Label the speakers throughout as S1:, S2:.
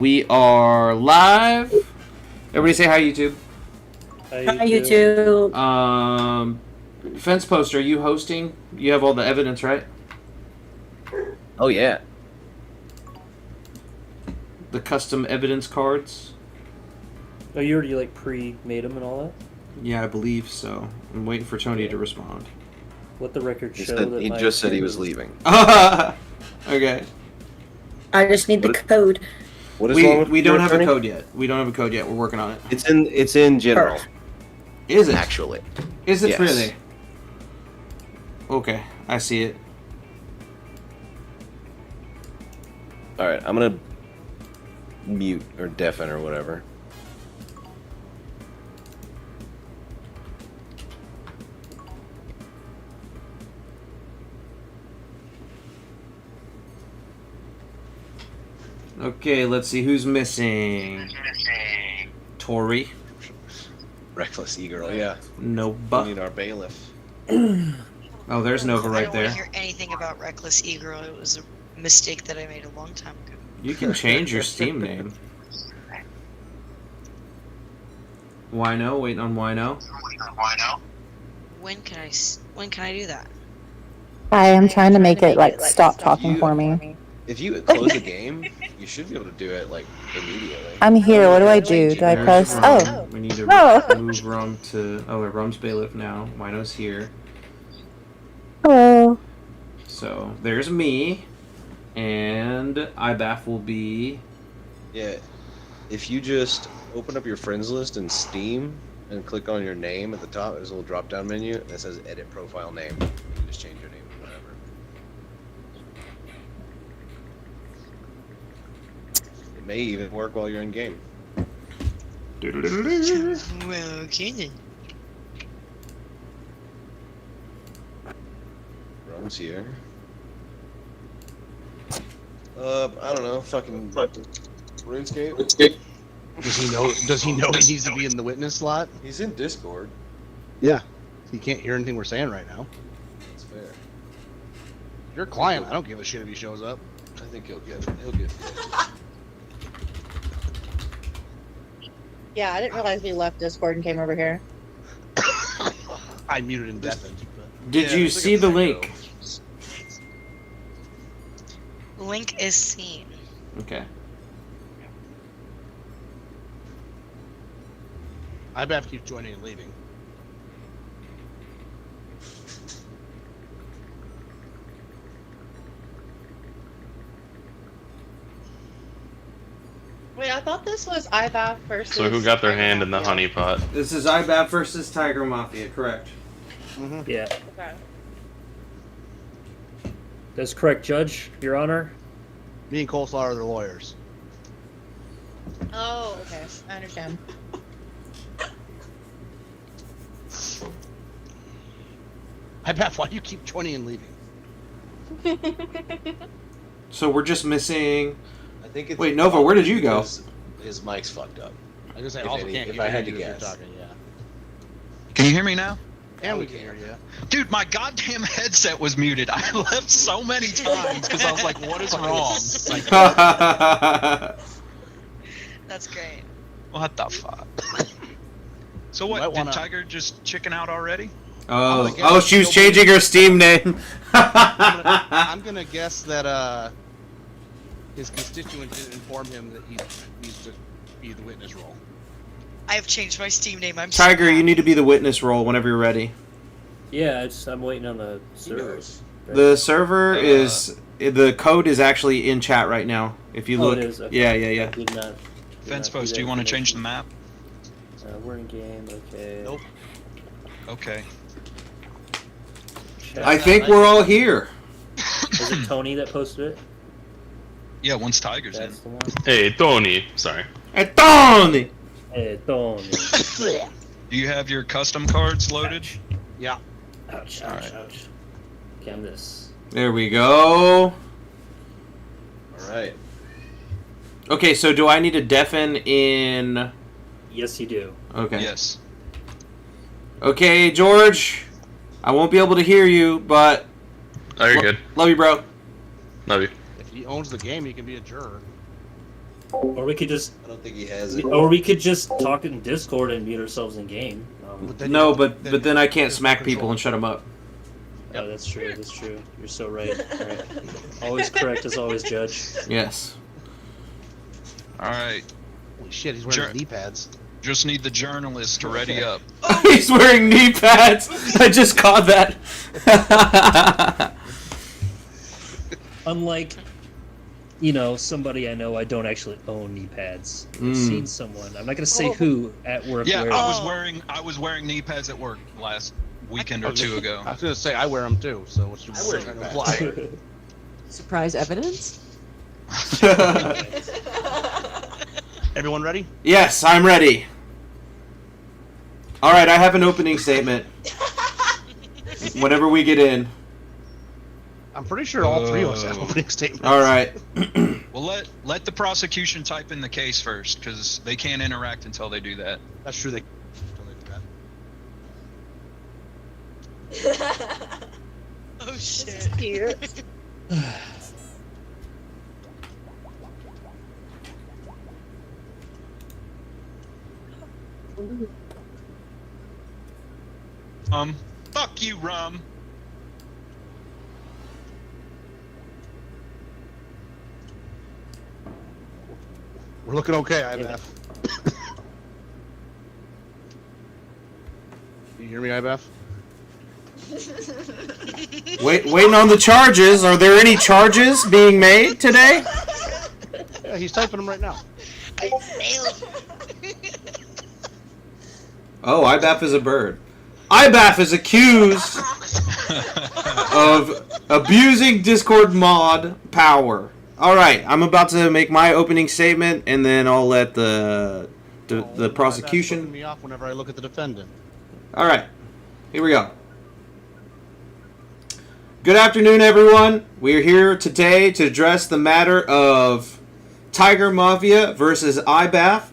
S1: We are live. Everybody say hi, YouTube.
S2: Hi, YouTube.
S1: Fence Post, are you hosting? You have all the evidence, right?
S3: Oh, yeah.
S1: The custom evidence cards?
S2: Oh, you already pre-made them and all that?
S1: Yeah, I believe so. I'm waiting for Tony to respond.
S2: Let the record show that
S3: He just said he was leaving.
S1: Okay.
S4: I just need the code.
S3: What is
S1: we don't have a code yet. We don't have a code yet. We're working on it.
S3: It's in general.
S1: Is it?
S3: Actually.
S1: Is it
S3: Yes.
S1: really? Okay, I see it.
S3: Alright, I'm gonna mute or deafen or whatever.
S1: Okay, let's see who's missing. Tori.
S3: Reckless E-Girl, yeah.
S1: Nova.
S3: We need our bailiff.
S1: Oh, there's Nova right
S5: I don't
S1: there.
S5: want to hear anything about Reckless E-Girl. It was a mistake that I made a long time ago.
S1: You can change your Steam name. Wino, waiting on Wino.
S5: When can I do that?
S4: Hi, I'm trying to make it stop talking for me.
S3: If you close the game, you should be able to do it immediately.
S4: I'm here. What do I do? Do I press?
S1: Rum.
S4: Oh,
S1: We need to
S4: No.
S1: move Rum to... Oh, Rum's bailiff now. Wino's here.
S4: hello.
S1: So, there's me. And Ibaf will be...
S3: Yeah. If you just open up your friends list in Steam and click on your name at the top, there's a little drop-down menu that says Edit Profile Name. You can just change your name to whatever. It may even work while you're in game.
S5: Well, okay then.
S3: Rum's here. I don't know, fucking RuneScape.
S6: Does he know he needs to be in the witness slot?
S3: He's in Discord.
S6: Yeah. He can't hear anything we're saying right now.
S3: That's fair.
S6: You're a client. I don't give a shit if he shows up.
S3: I think he'll get.
S4: Yeah, I didn't realize we left Discord and came over here.
S6: I muted and deafened. But...
S1: Did you see the link?
S5: Link is seen.
S1: Okay.
S6: I bet keep joining and leaving.
S4: Wait, I thought this was Ibaf versus.
S7: So who got their hand in the honey pot?
S1: This is Ibaf versus Tiger Mafia, correct?
S6: Mm-hmm.
S2: Yeah.
S4: Okay.
S2: That's correct, Judge, Your Honor.
S6: Me and Coleslaw are the lawyers.
S4: Oh, okay. I understand.
S6: I bet why do you keep joining and leaving?
S1: So we're just missing...
S3: I think it's.
S1: Wait, Nova, where did you go?
S3: His mic's fucked up.
S6: I just say
S3: If
S6: also
S3: any-
S6: can't
S3: if
S6: hear
S3: I had
S6: you
S3: to
S6: if you're
S3: guess.
S6: talking, yeah.
S8: Can you hear me now?
S6: And we can hear you.
S8: Dude, my goddamn headset was muted. I left so many times because I was like, what is wrong? Like,
S5: That's great.
S8: what the fuck? So
S6: You might
S8: what,
S6: wanna-
S8: did Tiger just chicken out already?
S1: Oh, she was changing her Steam name.
S6: I'm gonna guess that his constituent didn't inform him that he needs to be the witness role.
S5: I have changed my Steam name. I'm
S1: Tiger,
S5: so
S1: you need to be the witness role whenever you're ready.
S2: Yeah, I'm waiting on the
S3: He
S2: server.
S3: knows.
S1: The server is... The code is actually in chat right now. If you
S2: Oh,
S1: look...
S2: it is? Okay.
S1: Yeah,
S2: I
S1: yeah.
S2: did not
S8: Fence
S2: see
S8: post,
S2: that
S8: do you want to change the
S2: information.
S8: map?
S2: We're in game, okay.
S6: Nope.
S8: Okay.
S2: Chat.
S1: I think we're all here.
S2: Is it Tony that posted it?
S8: Yeah, once Tiger's in.
S2: That's the one.
S7: Hey, Tony. Sorry.
S1: Hey, Tony!
S2: Hey, Tony.
S8: Do you have your custom cards loaded?
S6: Yeah.
S2: Ouch, ouch,
S8: Alright.
S2: ouch. Okay, I'm this.
S1: There we go.
S3: Alright.
S1: Okay, so do I need to deafen in...
S2: Yes, you do.
S1: Okay.
S8: Yes.
S1: Okay, George. I won't be able to hear you, but...
S7: Oh, you're good.
S1: Love you, bro.
S7: Love you.
S6: If he owns the game, he can be a juror.
S2: Or we could just,
S3: I don't think he has it.
S2: or we could just talk in Discord and mute ourselves in game.
S1: No, but then I can't smack people and shut them up.
S2: Oh, that's true. That's true. You're so right. Right. Always correct as always, Judge.
S1: Yes.
S8: All right.
S6: Holy shit, he's wearing knee pads.
S8: Just need the journalist to ready up.
S1: He's wearing knee pads. I just caught that.
S2: Unlike, somebody I know, I don't actually own knee pads. I've seen someone. I'm not gonna say who at work.
S8: Yeah,
S2: wearing
S8: I was wearing knee pads at work last weekend or two ago.
S6: I was gonna say I wear them too. So what's your trying to imply?
S9: Surprise evidence?
S6: Everyone ready?
S1: Yes, I'm ready. All right, I have an opening statement. Whenever we get in.
S6: I'm pretty sure all three of us have opening statements.
S1: All right.
S8: Well, let the prosecution type in the case first, because they can't interact until they do that.
S6: That's true. Until they do that.
S5: Oh shit.
S9: Cute.
S8: Fuck you, Rum.
S6: We're looking okay, Ibaf. You hear me, Ibaf?
S1: Waiting on the charges. Are there any charges being made today?
S6: Yeah, he's typing them right now.
S5: I failed.
S1: Oh, Ibaf is a bird. Ibaf is accused of abusing Discord mod power. All right, I'm about to make my opening statement, and then I'll let the prosecution.
S6: Ibaf me off whenever I look at the defendant.
S1: All right, here we go. Good afternoon, everyone. We are here today to address the matter of Tiger Mafia versus Ibaf.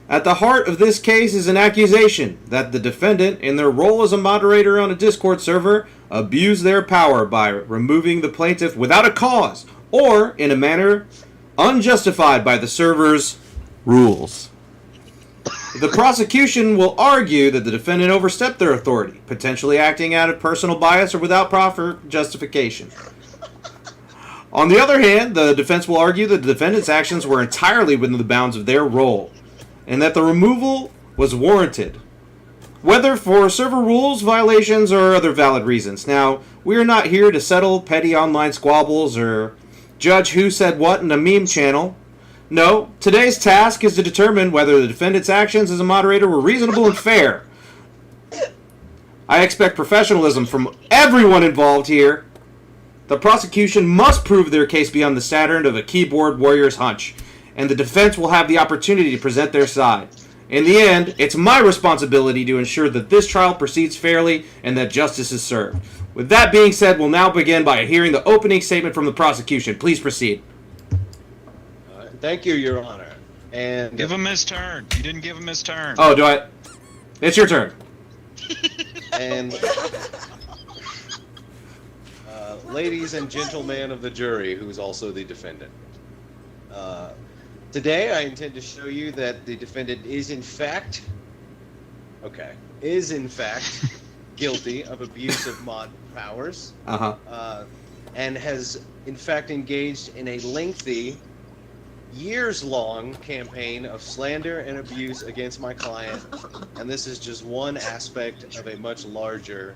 S1: At the heart of this case is an accusation that the defendant, in their role as a moderator on a Discord server, abused their power by removing the plaintiff without a cause or in a manner unjustified by the server's rules. The prosecution will argue that the defendant overstepped their authority, potentially acting out of personal bias or without proper justification. On the other hand, the defense will argue that the defendant's actions were entirely within the bounds of their role, and that the removal was warranted, whether for server rules violations or other valid reasons. Now, we are not here to settle petty online squabbles or judge who said what in a meme channel. No, today's task is to determine whether the defendant's actions as a moderator were reasonable and fair. I expect professionalism from everyone involved here. The prosecution must prove their case beyond the standard of a keyboard warrior's hunch, and the defense will have the opportunity to present their side. In the end, it's my responsibility to ensure that this trial proceeds fairly and that justice is served. With that being said, we'll now begin by hearing the opening statement from the prosecution. Please proceed.
S3: Thank you, Your Honor. And
S8: Give him his turn. You didn't give him his turn.
S1: Oh, do I? It's your turn.
S3: And ladies and gentlemen of the jury, who's also the defendant. Today, I intend to show you that the defendant is in fact guilty of abuse of mod powers. And has in fact engaged in a lengthy, years-long campaign of slander and abuse against my client, and this is just one aspect of a much larger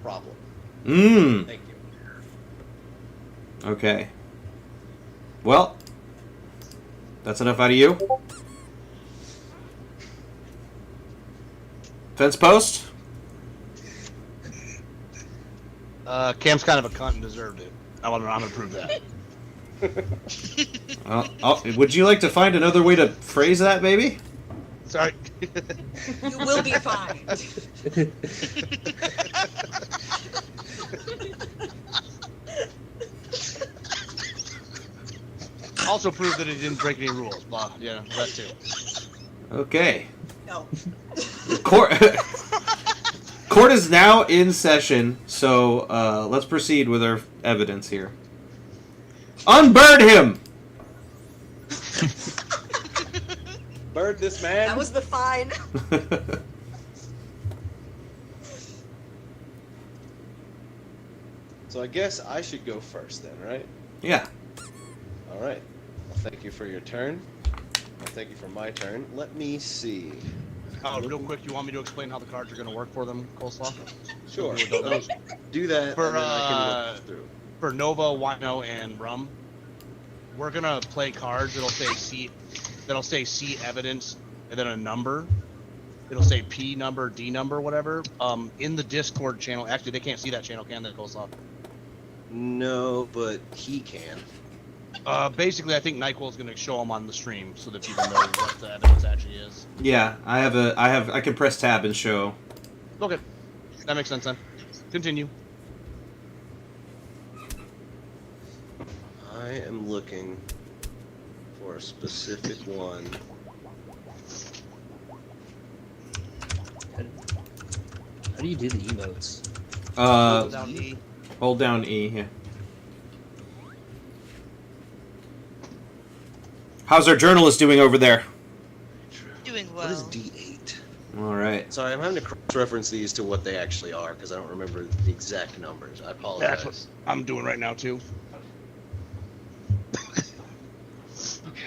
S3: problem. Thank you.
S1: Okay. Well, that's enough out of you. Fence post?
S6: Cam's kind of a cunt and deserved it. I'm gonna prove that.
S1: Would you like to find another way to phrase that, maybe?
S6: Sorry.
S9: You will be fine.
S6: Also prove that he didn't break any rules. Blah. Yeah, that too.
S1: Okay.
S9: No.
S1: Court is now in session, so let's proceed with our evidence here. Unburn him!
S3: Bird this man.
S9: That was the fine.
S3: So I guess I should go first then, right?
S1: Yeah.
S3: All right. Well, thank you for your turn. Well, thank you for my turn. Let me see.
S6: Oh, real quick, you want me to explain how the cards are going to work for them, Coleslaw?
S3: Sure.
S6: Do those.
S3: Do that.
S6: For,
S3: and then I can look through.
S6: For Nova, Wino, and Rum, we're gonna play cards that'll say see evidence and then a number. It'll say P number, D number, whatever. In the Discord channel, actually they can't see that channel, can they, Coleslaw?
S3: No, but he can.
S6: Basically, I think NyQuil is gonna show them on the stream so that people know what the evidence actually is.
S1: Yeah, I can press tab and show.
S6: Okay, that makes sense then. Continue.
S3: I am looking for a specific one.
S2: How do you do the emotes?
S6: Hold down E.
S1: Hold down E. Yeah. How's our journalist doing over there?
S5: Doing
S3: What is
S5: well.
S3: D8?
S1: All right.
S3: Sorry, I'm having to cross-reference these to what they actually are because I don't remember the exact numbers. I apologize.
S6: That's what I'm doing right now too.
S3: Okay.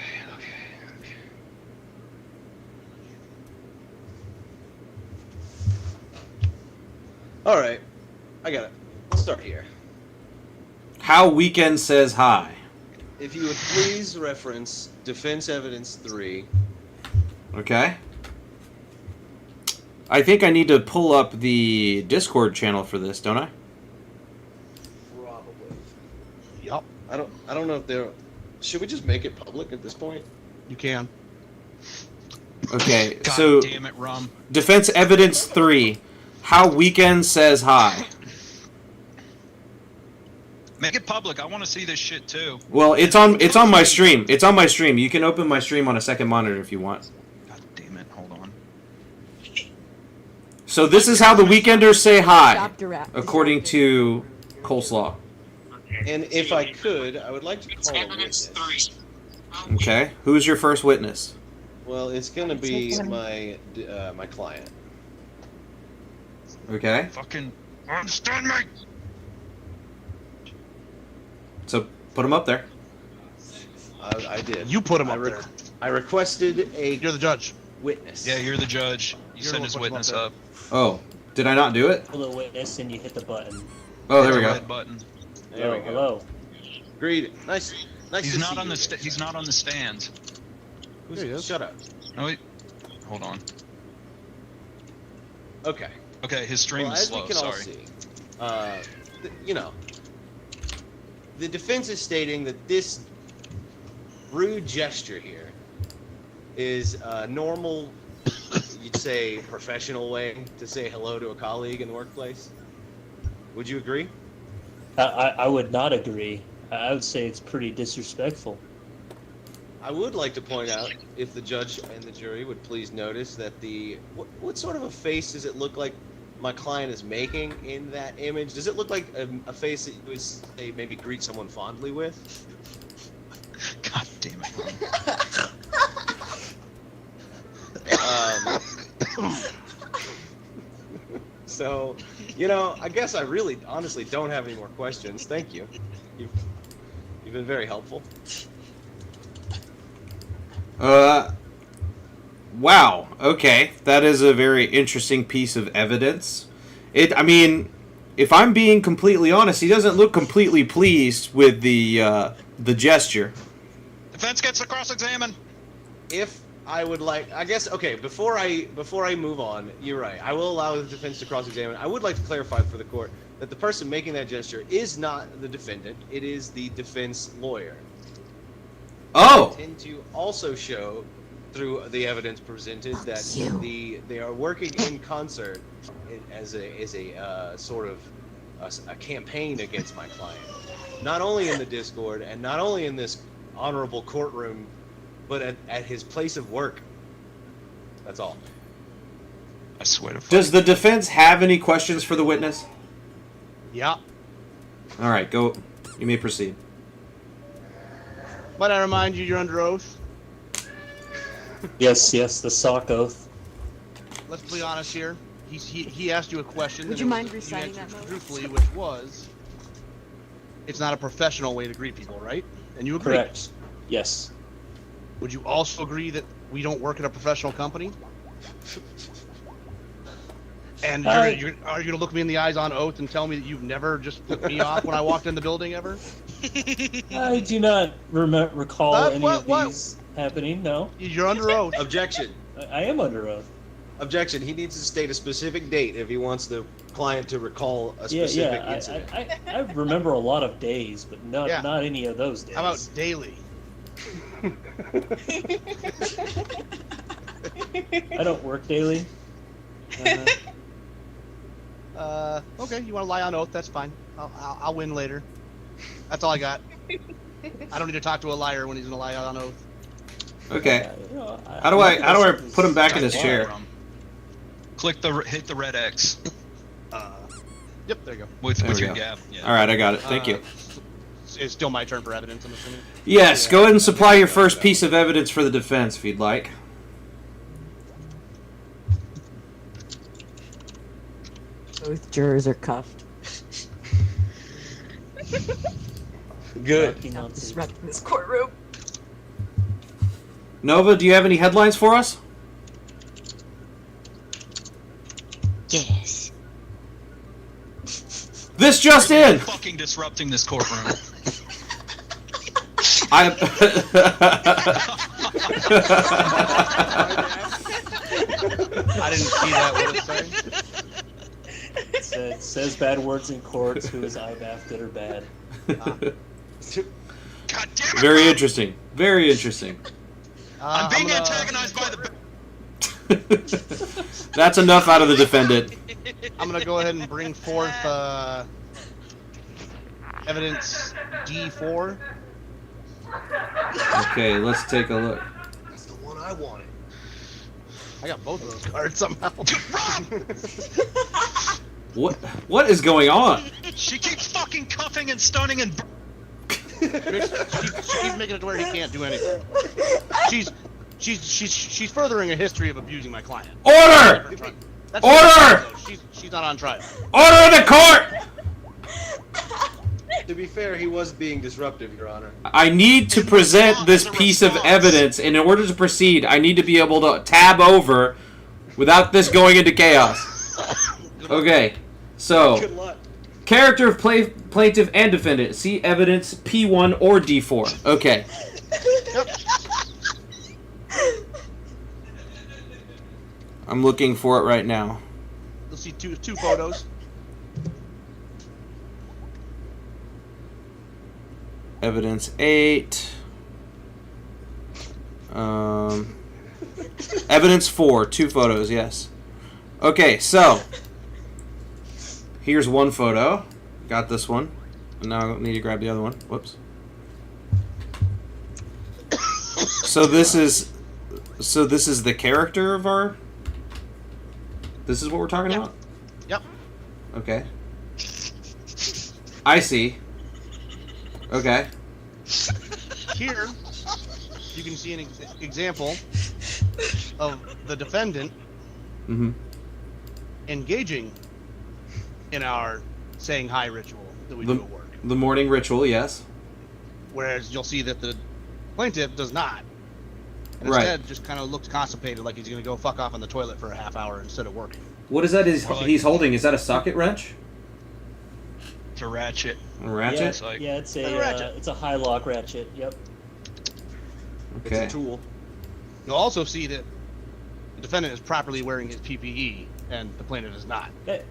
S3: All right, I got it. I'll start here.
S1: How Weekend says hi.
S3: If you would please reference Defense Evidence 3.
S1: Okay. I think I need to pull up the Discord channel for this, don't I?
S3: Probably.
S6: Yup.
S3: I don't know if they're. Should we just make it public at this point?
S6: You can.
S1: Okay,
S8: God
S1: so
S8: damn it, Rum.
S1: Defense Evidence 3. How Weekend says hi.
S8: Make it public. I want to see this shit too.
S1: Well, it's on my stream. It's on my stream. You can open my stream on a second monitor if you want.
S8: God damn it. Hold on.
S1: So this is how the Weekenders say hi,
S9: Stop direct.
S1: according to Coleslaw.
S3: And if I could, I would like to call a witness.
S1: Okay, who's your first witness?
S3: Well, it's gonna be my my client.
S1: Okay,
S8: Fucking understand me.
S1: so put him up there.
S3: I did.
S6: You put him up there.
S3: I requested a
S6: You're the judge.
S3: witness.
S8: Yeah, you're the judge. You
S6: You're
S8: send
S6: the
S8: his
S6: one putting
S8: witness
S6: him up
S8: up.
S1: Oh, did I not do it?
S2: Pull the witness and you hit the button.
S1: Oh, there
S8: Hit
S1: we
S8: the
S1: go.
S8: red button.
S3: There we
S2: Hello,
S3: go.
S2: hello.
S3: Agreed. Nice.
S8: He's
S3: to
S8: not
S3: see
S8: on
S3: you.
S8: the he's not on the stands.
S3: Who's-
S6: There he is.
S3: Shut up.
S8: Oh wait. Hold on.
S3: Okay.
S8: Okay, his stream
S3: Well,
S8: is
S3: as
S8: slow.
S3: we can all
S8: Sorry.
S3: see, you know, the defense is stating that this rude gesture here is a normal, you'd say, professional way to say hello to a colleague in the workplace. Would you agree?
S2: I would not agree. I would say it's pretty disrespectful.
S3: I would like to point out, if the judge and the jury would please notice that what sort of a face does it look like my client is making in that image? Does it look like a face that you would say maybe greet someone fondly with?
S8: God damn it.
S3: So, you know, I guess I really, honestly, don't have any more questions. Thank you. You've been very helpful.
S1: Wow. Okay, that is a very interesting piece of evidence. I mean, if I'm being completely honest, he doesn't look completely pleased with the gesture.
S8: Defense gets to cross-examine.
S3: If I would like, I guess, okay, before I move on, you're right. I will allow the defense to cross-examine. I would like to clarify for the court that the person making that gesture is not the defendant. It is the defense lawyer.
S1: Oh!
S3: I intend to also show through the evidence presented that they are working in concert as a sort of a campaign against my client. Not only in the Discord and not only in this honorable courtroom, but at his place of work. That's all.
S8: I swear to
S1: Does the defense have any questions for the witness?
S6: Yeah.
S1: All right, go. You may proceed.
S6: But I remind you, you're under oath.
S2: Yes, the sock oath.
S6: Let's be honest here. He asked you a question.
S9: Would
S6: and
S9: you
S6: it
S9: mind
S6: was-
S9: reciting
S6: you
S9: that,
S6: answered
S9: Mo?
S6: truthfully, which was, it's not a professional way to greet people, right? And you agree.
S2: Correct. Yes.
S6: Would you also agree that we don't work at a professional company? And are you gonna look me in the eyes on oath and tell me that you've never just flipped me off when I walked in the building ever?
S2: I do not recall any of
S6: what?
S2: these happening. No,
S6: You're under oath.
S3: Objection.
S2: I am under oath.
S3: Objection. He needs to state a specific date if he wants the client to recall a
S2: Yeah,
S3: specific
S2: yeah.
S3: incident.
S2: I remember a lot of days, but not
S6: Yeah.
S2: not any of those days.
S6: How about daily?
S2: I don't work daily.
S6: Okay, you want to lie on oath? That's fine. I'll win later. That's all I got. I don't need to talk to a liar when he's gonna lie on oath.
S1: Okay.
S2: I
S1: How do I put him back in his chair?
S8: Hit the red X
S6: Yep, there you go.
S8: with
S1: There we
S8: your
S1: go.
S8: gap. Yeah.
S1: All right, I got it. Thank you.
S6: It's still my turn for evidence, I'm assuming.
S1: Yes, go ahead and supply your first piece of evidence for the defense, if you'd like.
S9: Both jurors are cuffed.
S3: Good.
S9: Stop disrupting this courtroom.
S1: Nova, do you have any headlines for us?
S5: Yes.
S1: This just in!
S8: Fucking disrupting this courtroom.
S1: I
S6: didn't see that. What it say?
S2: It says bad words in courts. Who is Ibaf, good or bad?
S8: God damn it!
S1: Very interesting. Very interesting.
S8: I'm being antagonized by the.
S1: That's enough out of the defendant.
S6: I'm gonna go ahead and bring forth evidence D4.
S1: Okay, let's take a look.
S3: That's the one I wanted.
S6: I got both of those cards somehow.
S1: What is going on?
S8: She keeps fucking cuffing and stunning and.
S6: She keeps making it to where he can't do anything. She's furthering a history of abusing my client.
S1: Order!
S6: That's
S1: Order!
S6: She's not on trial.
S1: Order in the court!
S3: To be fair, he was being disruptive, Your Honor.
S1: I need to present this piece of evidence, and in order to proceed, I need to be able to tab over without this going into chaos. Okay, so
S3: Good luck.
S1: character of plaintiff and defendant. See evidence P1 or D4. Okay. I'm looking for it right now.
S6: You'll see two photos.
S1: Evidence 8. Evidence 4. 2 photos, yes. Okay, so here's one photo. Got this one. And now I need to grab the other one. Whoops. So this is the character of our. This is what we're talking about?
S6: Yep.
S1: Okay. I see. Okay.
S6: Here, you can see an example of the defendant engaging in our saying hi ritual that we do at work.
S1: The morning ritual, yes.
S6: Whereas you'll see that the plaintiff does not. And
S1: Right.
S6: instead just kind of looks constipated, like he's going to go fuck off on the toilet for a half hour instead of working.
S1: What is that he's holding? Is that a socket wrench?
S8: It's a ratchet.
S1: A ratchet?
S2: Yeah, it's
S6: a ratchet.
S2: it's a high lock ratchet. Yep.
S1: Okay.
S3: It's a tool.
S6: You'll also see that the defendant is properly wearing his PPE, and the plaintiff is not.
S2: Hey.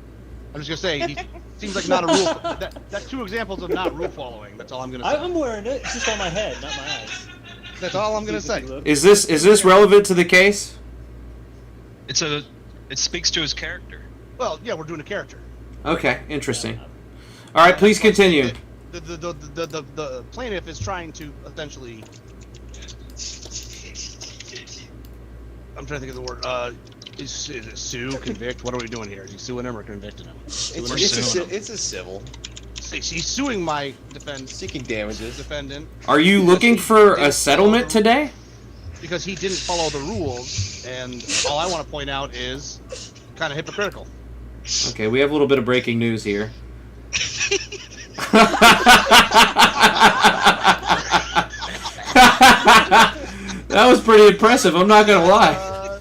S6: I'm just gonna say, he seems like not a rule. That's two examples of not rule following. That's all I'm gonna say.
S2: I'm wearing it. It's just on my head, not my eyes.
S6: That's all I'm gonna say.
S1: Is this relevant to the case?
S8: It speaks to his character.
S6: Well, yeah, we're doing a character.
S1: Okay, interesting. All right, please continue.
S6: The plaintiff is trying to essentially. I'm trying to think of the word. Is it sue, convict? What are we doing here? Is he suing him or convicting him?
S3: It's a civil.
S6: He's suing my
S3: Seeking damages.
S6: defendant.
S1: Are you looking for a settlement today?
S6: because he didn't follow the rules, and all I want to point out is kind of hypocritical.
S1: Okay, we have a little bit of breaking news here. That was pretty impressive, I'm not gonna lie.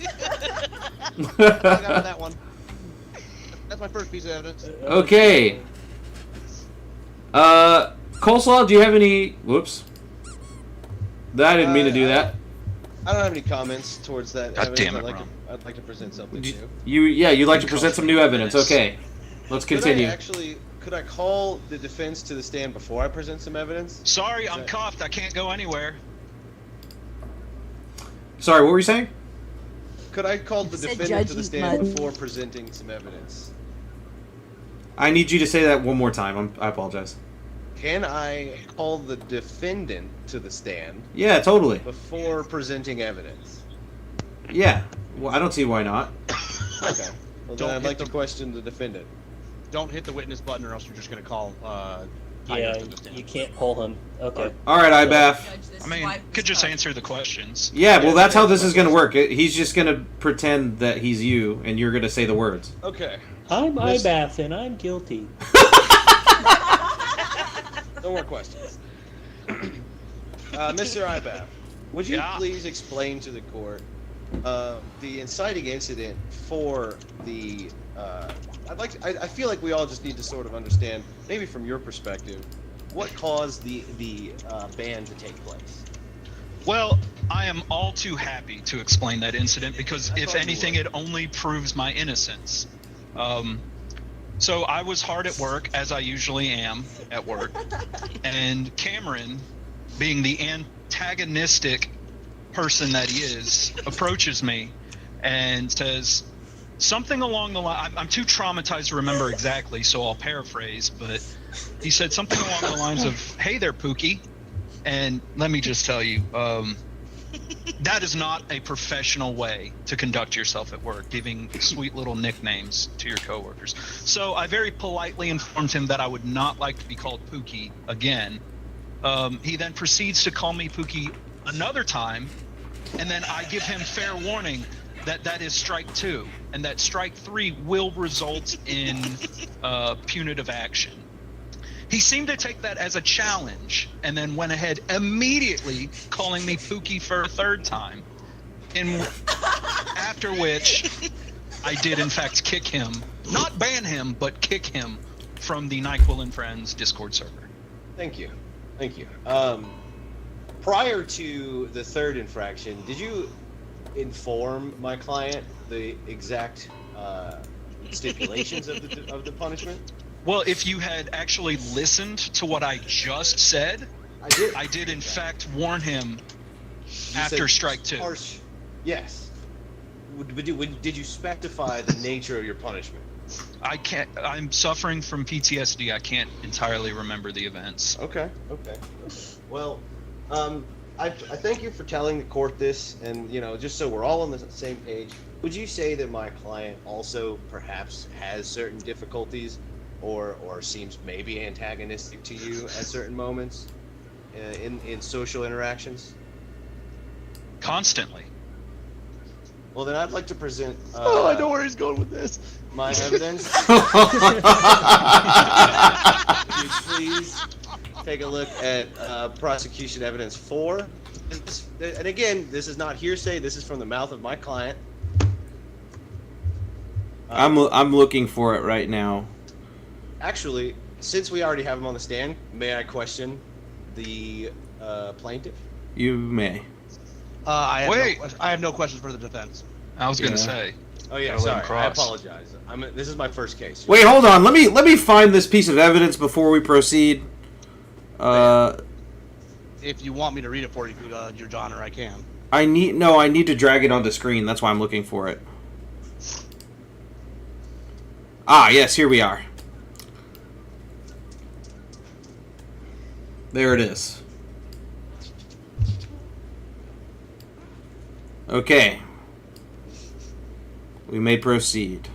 S6: I got that one. That's my first piece of evidence.
S1: Okay. Coleslaw, do you have any... Whoops. I didn't mean to do that.
S3: I don't have any comments towards that
S8: God
S3: evidence.
S8: damn it,
S3: I'd like to present something new.
S1: You'd like to present some new evidence. Okay. Let's continue.
S3: Could I call the defense to the stand before I present some evidence?
S8: Sorry, I'm cuffed. I can't go anywhere.
S1: Sorry, what were you saying?
S3: Could I call the
S9: Said
S3: defendant to the
S9: judgy
S3: stand
S9: mud.
S3: before presenting some evidence?
S1: I need you to say that one more time. I apologize.
S3: Can I call the defendant to the stand
S1: Yeah, totally.
S3: before presenting evidence?
S1: Yeah. Well, I don't see why not.
S3: Okay. Well,
S6: Don't
S3: then I'd
S6: hit
S3: like to
S6: the-
S3: question the defendant.
S6: Don't hit the witness button, or else you're just gonna call.
S2: Yeah,
S6: Tiger to the stand.
S2: you can't pull him. Okay.
S1: All right, Ibaf.
S8: I mean, could just answer the questions.
S1: Yeah, well, that's how this is going to work. He's just going to pretend that he's you, and you're going to say the words.
S3: Okay.
S2: I'm
S3: Miss-
S2: Ibaf, and I'm guilty.
S3: No more questions. Mr. Ibaf, would you
S8: Yeah?
S3: please explain to the court the inciting incident for the? I feel like we all just need to sort of understand, maybe from your perspective, what caused the ban to take place.
S8: Well, I am all too happy to explain that incident because,
S3: I
S8: if
S3: thought you
S8: anything,
S3: would.
S8: it only proves my innocence. So I was hard at work, as I usually am at work, and Cameron, being the antagonistic person that he is, approaches me and says something along the line. I'm too traumatized to remember exactly, so I'll paraphrase, but he said something along the lines of, "Hey there, Pookie." And let me just tell you, that is not a professional way to conduct yourself at work, giving sweet little nicknames to your coworkers. So I very politely informed him that I would not like to be called Pookie again. He then proceeds to call me Pookie another time, and then I give him fair warning that that is strike 2, and that strike 3 will result in punitive action. He seemed to take that as a challenge, and then went ahead immediately calling me Pookie for a third time. After which, I did in fact kick him, not ban him, but kick him from the NyQuil and Friends Discord server.
S3: Thank you. Thank you. Prior to the third infraction, did you inform my client the exact stipulations of the punishment?
S8: Well, if you had actually listened to what I just said, I did in fact warn him after
S3: said
S8: strike 2.
S3: Harsh. Yes. Did you specify the nature of your punishment?
S8: I can't. I'm suffering from PTSD. I can't entirely remember the events.
S3: Okay. Well, I thank you for telling the court this, and just so we're all on the same page, would you say that my client also perhaps has certain difficulties, or seems maybe antagonistic to you at certain moments in social interactions?
S8: Constantly.
S3: Well, then I'd like to present.
S6: I know where he's going with this.
S3: My evidence. Would you please take a look at prosecution evidence 4? And again, this is not hearsay. This is from the mouth of my client.
S1: I'm looking for it right now.
S3: Actually, since we already have him on the stand, may I question the plaintiff?
S1: You may.
S6: I have no questions for the defense.
S8: I was gonna
S1: Yeah.
S8: say.
S3: Oh yeah,
S8: Gotta let him
S3: sorry. I
S8: cross.
S3: apologize. This is my first case.
S1: Wait, hold on. Let me find this piece of evidence before we proceed.
S6: If you want me to read it for you, Your Honor, I can.
S1: I need to drag it onto screen. That's why I'm looking for it. Ah, yes, here we are. There it is. Okay. We may proceed.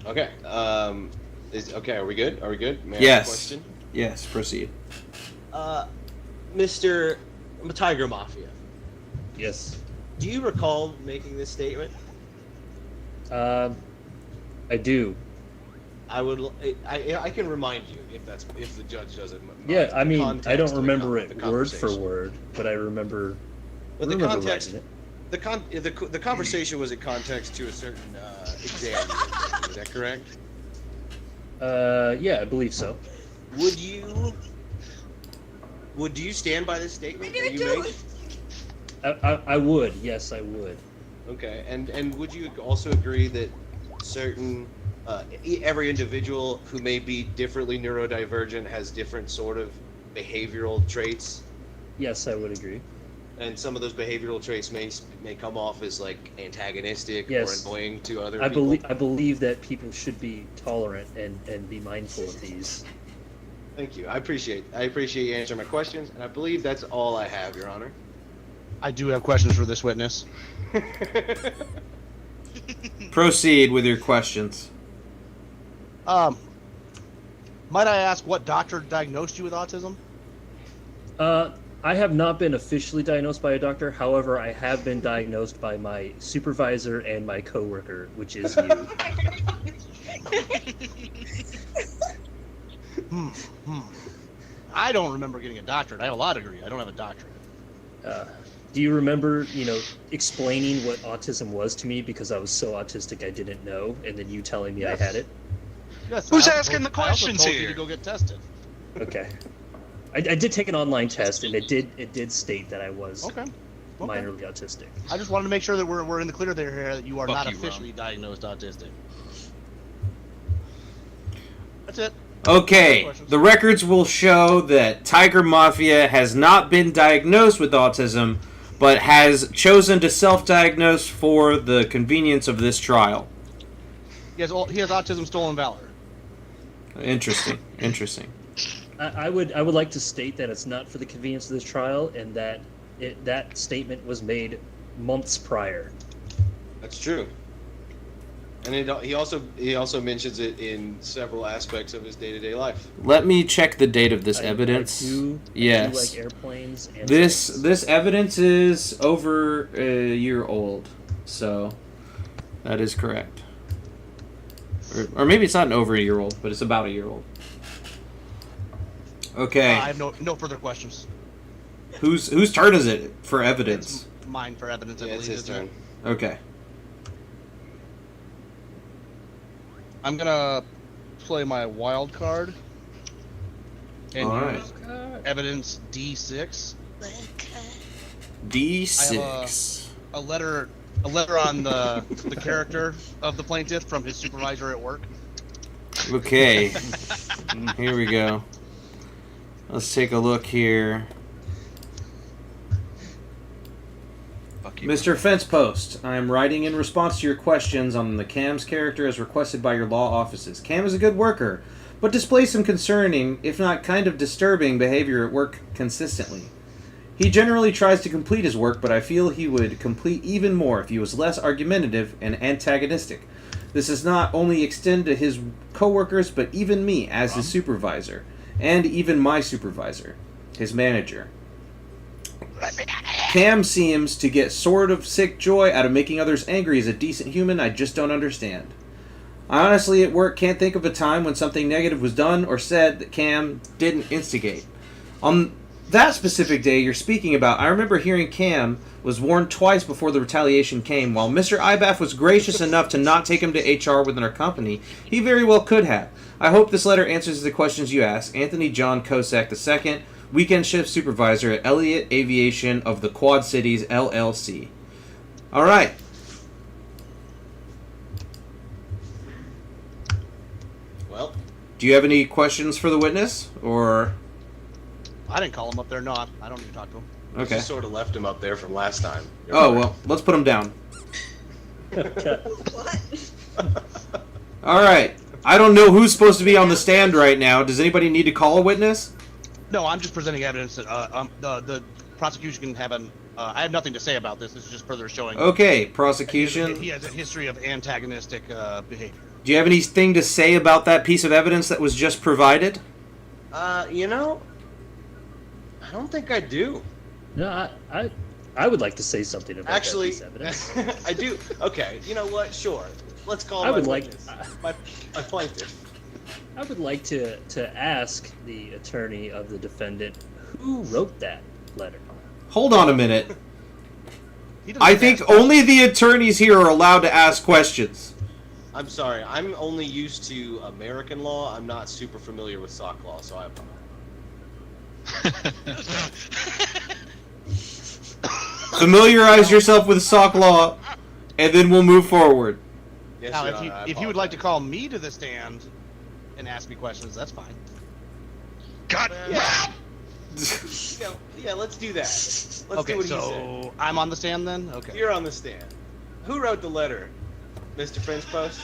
S3: Okay. Okay. Are we good? Are we good? May I ask a
S1: Yes.
S3: question?
S1: Yes, proceed.
S3: Mr. Tiger Mafia,
S2: Yes.
S3: do you recall making this statement?
S2: I do.
S3: I can remind you if the judge doesn't.
S2: Yeah, I mean, I don't
S3: Context of the
S2: remember
S3: the
S2: it word for
S3: conversation.
S2: word, but I remember.
S3: But the
S2: remember
S3: context,
S2: writing it.
S3: the conversation was in context to a certain exam. Is that correct?
S2: Yeah, I believe so.
S3: Would you stand by this statement that you made?
S2: I would. Yes, I would.
S3: Okay, and would you also agree that certain every individual who may be differently neurodivergent has different sort of behavioral traits,
S2: Yes, I would agree.
S3: and some of those behavioral traits may come off as like antagonistic
S2: Yes.
S3: or annoying to other
S2: I
S3: people?
S2: believe that people should be tolerant and be mindful of these.
S3: Thank you. I appreciate you answering my questions, and I believe that's all I have, Your Honor.
S6: I do have questions for this witness.
S1: Proceed with your questions.
S6: Might I ask what doctor diagnosed you with autism?
S2: I have not been officially diagnosed by a doctor. However, I have been diagnosed by my supervisor and my coworker, which is you.
S6: I don't remember getting a doctorate. I have a law degree. I don't have a doctorate.
S2: Do you remember, explaining what autism was to me because I was so autistic I didn't know, and then you telling me
S6: Yes.
S2: I had it?
S6: Yes.
S8: Who's
S6: I also
S8: asking the
S6: told- I also
S8: questions
S6: told you
S8: here?
S6: to go get tested.
S2: Okay. I did take an online test, and it did state that I was
S6: Okay.
S2: minorly autistic.
S6: I just wanted to make sure that we're in the clear there here that you are
S8: Fuck
S6: not
S8: you, Ron.
S6: officially diagnosed autistic. That's it.
S1: Okay, the records will show that Tiger Mafia has not been diagnosed with autism, but has chosen to self-diagnose for the convenience of this trial.
S6: He has autism stolen valor.
S1: Interesting. Interesting.
S2: I would like to state that it's not for the convenience of this trial, and that that statement was made months prior.
S3: That's true. And he also mentions it in several aspects of his day-to-day life.
S1: Let me check the date of this evidence.
S2: I do
S1: Yes.
S2: like airplanes. And
S1: This evidence is over a year old, so that is correct. Or maybe it's not over a year old, but it's about a year old. Okay.
S6: I have no further questions.
S1: Whose turn is it for evidence?
S6: It's mine for evidence. I
S3: Yeah, it's
S6: believe,
S3: his
S6: isn't
S3: turn.
S6: it?
S1: Okay.
S6: I'm gonna play my wild card and
S1: All right.
S6: use evidence D6.
S1: D6.
S6: A letter on the character of the plaintiff from his supervisor at work.
S1: Okay. Here we go. Let's take a look here.
S8: Fuck you.
S1: Mr. Fence Post, I am writing in response to your questions on the Cam's character as requested by your law offices. Cam is a good worker, but displays some concerning, if not kind of disturbing, behavior at work consistently. He generally tries to complete his work, but I feel he would complete even more if he was less argumentative and antagonistic. This does not only extend to his coworkers, but even me as his supervisor, and even my supervisor, his manager. Cam seems to get sort of sick joy out of making others angry as a decent human I just don't understand. I honestly at work can't think of a time when something negative was done or said that Cam didn't instigate. On that specific day you're speaking about, I remember hearing Cam was warned twice before the retaliation came. While Mr. Ibaf was gracious enough to not take him to HR within our company, he very well could have. I hope this letter answers the questions you ask. Anthony John Kosak II, Weekend Shift Supervisor at Elliott Aviation of the Quad Cities, LLC. All right.
S3: Well,
S1: Do you have any questions for the witness, or...
S6: I didn't call him up there. No, I don't need to talk to him.
S1: Okay.
S3: just sort of left him up there from last time.
S1: Oh, well, let's put him down. All right. I don't know who's supposed to be on the stand right now. Does anybody need to call a witness?
S6: No, I'm just presenting evidence that the prosecution can have an. I have nothing to say about this. This is just further showing.
S1: Okay, prosecution.
S6: He has a history of antagonistic behavior.
S1: Do you have anything to say about that piece of evidence that was just provided?
S3: You know, I don't think I do.
S2: No, I would like to say something about
S3: Actually,
S2: that piece of evidence.
S3: I do. Okay, you know what? Sure. Let's call
S2: I
S3: my
S2: would like-
S3: witness. My plaintiff.
S2: I would like to ask the attorney of the defendant who wrote that letter.
S1: Hold on a minute.
S6: He doesn't
S1: I
S6: have
S1: think
S6: to-
S1: only the attorneys here are allowed to ask questions.
S3: I'm sorry. I'm only used to American law. I'm not super familiar with sock law, so I apologize.
S1: Familiarize yourself with sock law, and then we'll move forward.
S3: Yes,
S6: Now,
S3: Your
S6: if you
S3: Honor, I
S6: if you would like to
S3: apologize.
S6: call me to the stand and ask me questions, that's fine.
S8: God.
S3: Yeah. Yeah, let's do that. Let's do
S6: Okay,
S3: what he said.
S6: so I'm on the stand then. Okay.
S3: You're on the stand. Who wrote the letter, Mr. Fence Post?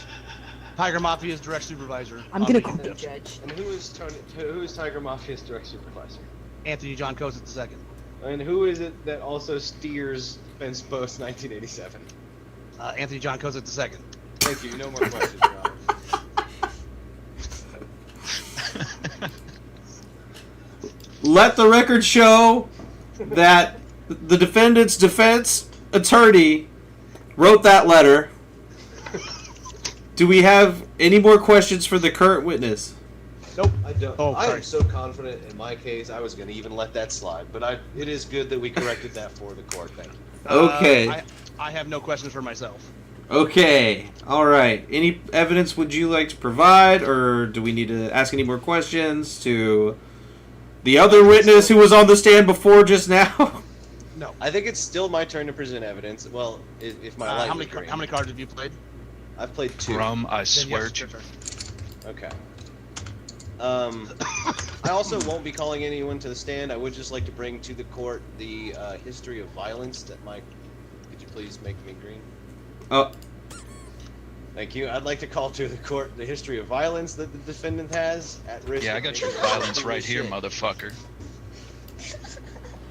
S6: Tiger Mafia's direct supervisor.
S9: I'm
S6: on
S9: gonna
S6: behalf
S9: call the
S6: of
S9: judge.
S3: And who is Tiger Mafia's direct supervisor?
S6: Anthony John Kozit II.
S3: And who is it that also steers Fence Post 1987?
S6: Anthony John Kozit II.
S3: Thank you. No more questions, Your Honor.
S1: Let the record show that the defendant's defense attorney wrote that letter. Do we have any more questions for the current witness?
S3: Nope, I don't.
S6: Oh,
S3: I
S6: sorry.
S3: am so confident in my case, I was going to even let that slide. But it is good that we corrected that for the court. Thank you.
S1: Okay.
S6: I have no questions for myself.
S1: Okay. All right. Any evidence would you like to provide, or do we need to ask any more questions to the other witness who was on the stand before just now?
S6: No.
S3: I think it's still my turn to present evidence. Well, if my light
S6: How
S3: was
S6: many
S3: green.
S6: how many cards have you played?
S3: I've played 2.
S8: Rum, I
S6: Then
S8: swear
S6: yes,
S8: to
S6: your turn.
S3: Okay. I also won't be calling anyone to the stand. I would just like to bring to the court the history of violence that Could you please make me green?
S1: Oh,
S3: Thank you. I'd like to call to the court the history of violence that the defendant has at risk.
S8: Yeah, I
S3: of
S8: got your
S3: making
S8: violence
S3: a
S8: right here,
S3: shit.
S8: motherfucker.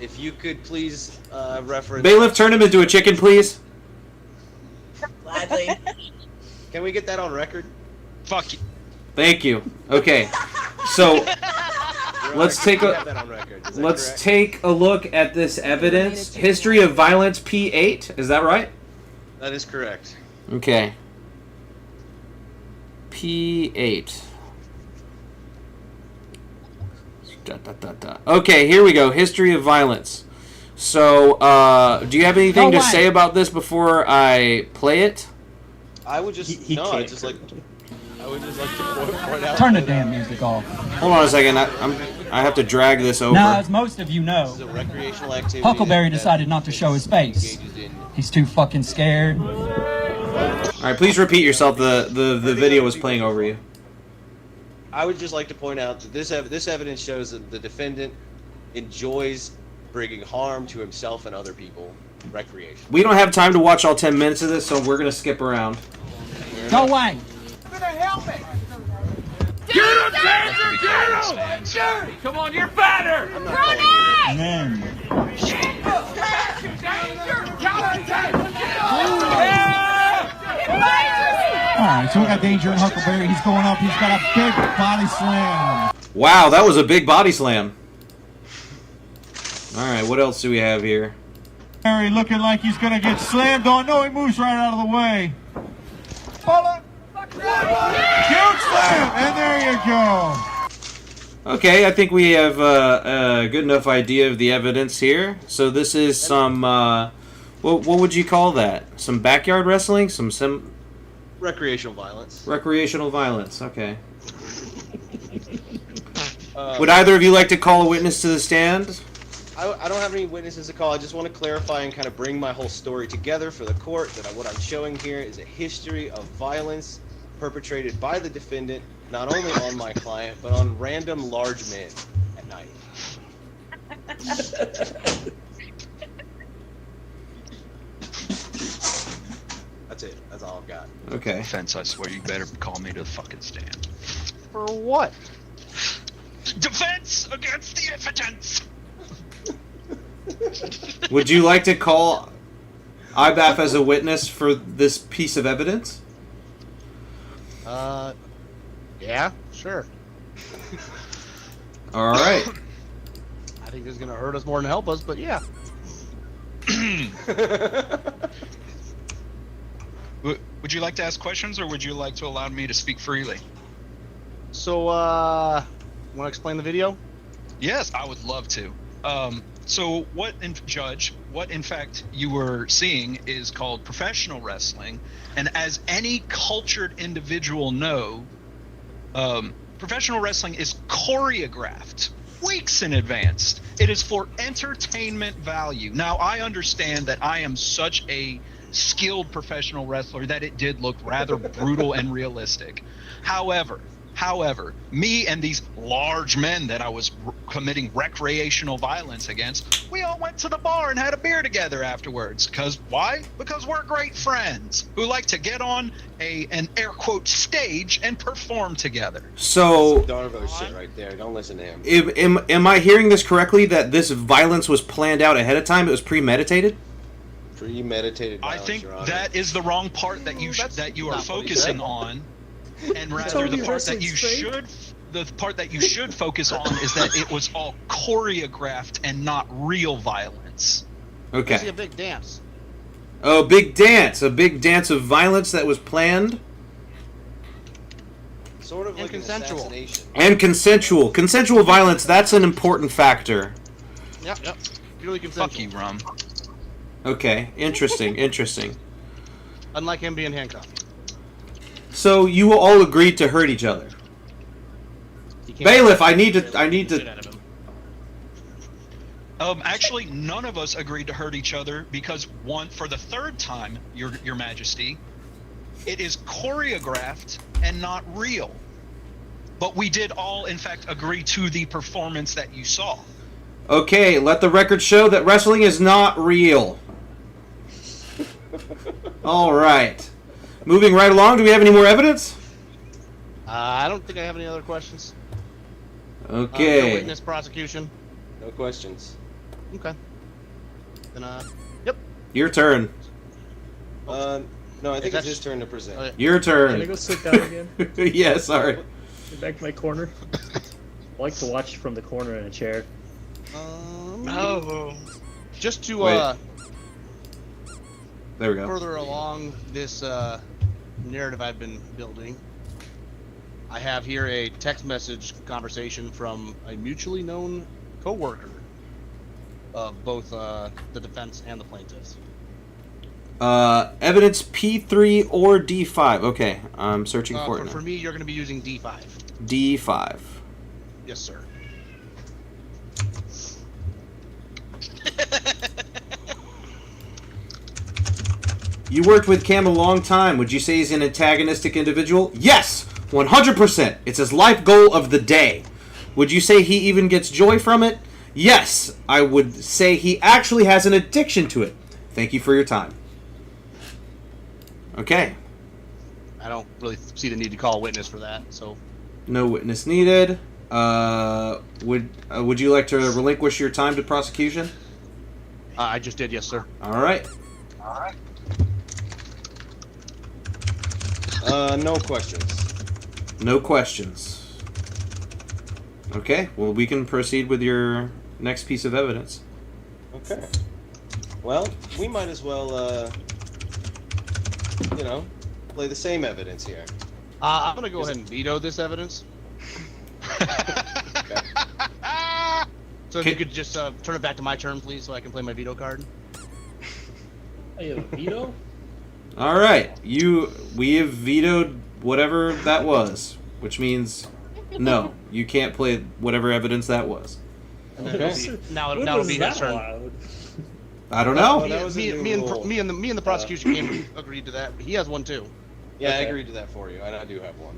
S3: If you could please reference.
S1: bailiff, turn him into a chicken, please.
S9: Gladly.
S3: Can we get that on record?
S8: Fuck you.
S1: Thank you. Okay. So
S3: Your
S1: Let's
S3: Honor,
S1: take
S3: can we
S1: a-
S3: have that on record? Is that
S1: let's
S3: correct?
S1: take a look at this evidence. History of violence P8. Is that right?
S3: That is correct.
S1: Okay. P8. Okay, here we go. History of violence. So, do you have anything to say about this before I play it?
S3: I would just
S2: He
S3: no. I
S2: can't.
S3: just like. I would just like to point out.
S10: Turn the
S3: that,
S10: damn music off.
S1: Hold on a second. I have to drag this over.
S10: Now, as most of you know,
S3: This is a recreational activity.
S10: Huckleberry
S3: that
S10: decided not to show his face.
S3: engages in-
S10: He's too fucking scared.
S1: All right, please repeat yourself. The video was playing over you.
S3: I would just like to point out that this evidence shows that the defendant enjoys bringing harm to himself and other people. Recreation.
S1: We don't have time to watch all 10 minutes of this, so we're gonna skip around.
S10: Go away.
S9: Come on, you're better!
S3: I'm not calling you.
S10: Man. Alright, so we got Danger and Huckleberry. He's going up. He's got a big body slam.
S1: Wow, that was a big body slam. All right, what else do we have here?
S10: Harry looking like he's gonna get slammed on. No, he moves right out of the way. Hold it. Huge slam, and there you go.
S1: Okay, I think we have a good enough idea of the evidence here. So this is some, what would you call that? Some backyard wrestling? Some
S3: Recreational violence.
S1: recreational violence. Okay.
S3: Uh,
S1: Would either of you like to call a witness to the stand?
S3: I don't have any witnesses to call. I just want to clarify and kind of bring my whole story together for the court. That what I'm showing here is a history of violence perpetrated by the defendant, not only on my client, but on random large men at night. That's it. That's all I've got.
S1: Okay.
S8: Fence, I swear you better call me to the fucking stand.
S6: For what?
S8: Defense against the evidence!
S1: Would you like to call Ibaf as a witness for this piece of evidence?
S6: Yeah, sure.
S1: All right.
S3: I
S6: think this is gonna hurt us more than help us, but yeah.
S8: Would you like to ask questions, or would you like to allow me to speak freely?
S6: So, want to explain the video?
S8: Yes, I would love to. So what in fact you were seeing is called professional wrestling, and as any cultured individual know, professional wrestling is choreographed weeks in advance. It is for entertainment value. Now, I understand that I am such a skilled professional wrestler that it did look rather brutal and realistic. However, me and these large men that I was committing recreational violence against, we all went to the bar and had a beer together afterwards. Because why? Because we're great friends who like to get on an air quote stage and perform together.
S1: So,
S3: Darvo shit right there. Don't listen to him.
S1: Am I hearing this correctly? That this violence was planned out ahead of time? It was premeditated?
S3: Premeditated violence,
S8: I think
S3: Your Honor.
S8: that is the wrong part that you are focusing on. And rather, the part that you should focus on is that it was all choreographed and not real violence.
S1: Okay.
S6: I see a big dance.
S1: Oh, big dance! A big dance of violence that was planned
S3: Sort of
S6: And
S3: like
S6: consensual.
S3: an assassination.
S1: and consensual. Consensual violence. That's an important factor.
S6: Yep. Purely consensual.
S8: Fuck you, Rum.
S1: Okay. Interesting. Interesting.
S6: Unlike him being handcuffed.
S1: So you all agreed to hurt each other. Bailiff, I need to.
S8: Actually, none of us agreed to hurt each other because for the third time, Your Majesty, it is choreographed and not real. But we did all, in fact, agree to the performance that you saw.
S1: Okay, let the record show that wrestling is not real. All right. Moving right along, do we have any more evidence?
S6: I don't think I have any other questions.
S1: Okay.
S6: No witness prosecution.
S3: No questions.
S6: Okay. Then, yep.
S1: Your turn.
S3: No, I think
S6: that's-
S3: it's his turn to present.
S1: Your
S2: Can I
S1: turn.
S2: go sit down again?
S1: Yeah, sorry.
S2: Get back to my corner. I like to watch from the corner in a chair.
S5: Oh.
S6: Just to
S1: Wait. There we go.
S6: further along this narrative I've been building, I have here a text message conversation from a mutually known co-worker of both the defense and the plaintiffs.
S1: Evidence P3 or D5. Okay, I'm searching for it now.
S6: For me, you're going to be using D5.
S1: D5.
S6: Yes, sir.
S1: You worked with Cam a long time. Would you say he's an antagonistic individual? Yes! 100%. It's his life goal of the day. Would you say he even gets joy from it? Yes! I would say he actually has an addiction to it. Thank you for your time. Okay.
S6: I don't really see the need to call a witness for that, so...
S1: No witness needed. Would you like to relinquish your time to prosecution?
S6: I just did, yes, sir.
S1: All right.
S3: No questions.
S1: No questions. Okay, well, we can proceed with your next piece of evidence.
S3: Okay. Well, we might as well, play the same evidence here.
S6: I'm going to go ahead and veto this evidence.
S3: Okay.
S6: So if you could just turn it back to my turn, please, so I can play my veto card.
S2: Oh, you have a veto?
S1: All right, we have vetoed whatever that was, which means no, you can't play whatever evidence that was.
S3: Okay.
S6: Now
S2: When
S6: it'll
S2: was
S6: be
S2: that
S6: his turn.
S2: allowed?
S1: I don't know.
S3: that was a new rule.
S6: Me and the prosecution came agreed to that. He has one too.
S3: Yeah, I
S6: Okay.
S3: agreed to that for you. I do have one.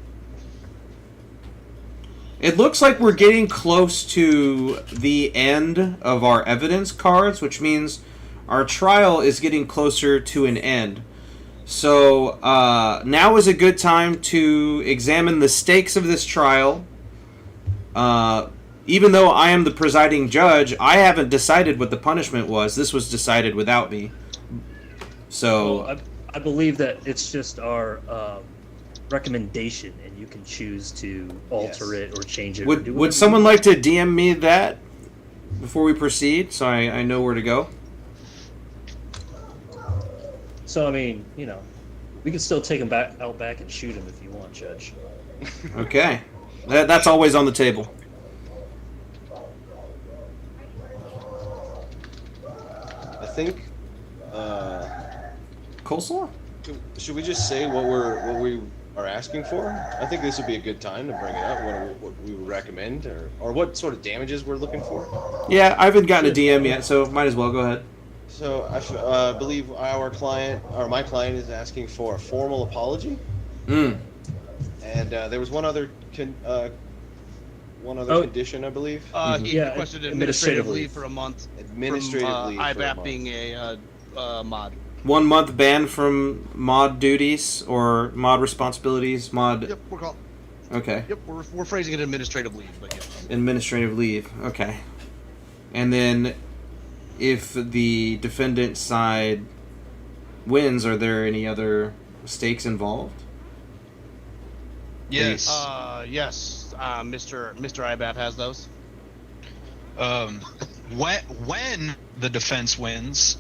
S1: It looks like we're getting close to the end of our evidence cards, which means our trial is getting closer to an end. So now is a good time to examine the stakes of this trial. Even though I am the presiding judge, I haven't decided what the punishment was. This was decided without me. So
S2: Well, I believe that it's just our recommendation, and you can choose to alter
S3: Yes.
S2: it or change it.
S1: would someone like to DM me that? before we proceed, so I know where to go?
S2: So I mean, you know, we can still take him out back and shoot him if you want, Judge.
S1: Okay. That's always on the table.
S3: I think.
S1: Coleslaw?
S3: Should we just say what we are asking for? I think this would be a good time to bring it up. What we would recommend, or what sort of damages we're looking for.
S1: Yeah, I haven't gotten a DM yet, so might as well go ahead.
S3: So I believe my client is asking for a formal apology. And there was one other condition, I believe.
S6: He requested administrative leave for a month.
S3: Administrative leave.
S6: IBAF being a mod.
S1: 1 month ban from mod duties or mod responsibilities. Mod.
S6: Yep, we're called.
S1: Okay.
S6: Yep, we're phrasing it administrative leave, but yeah.
S1: Administrative leave. Okay. And then, if the defendant side wins, are there any other stakes involved?
S8: Yes.
S6: Yes. Mr. IBAF has those.
S8: When the defense wins,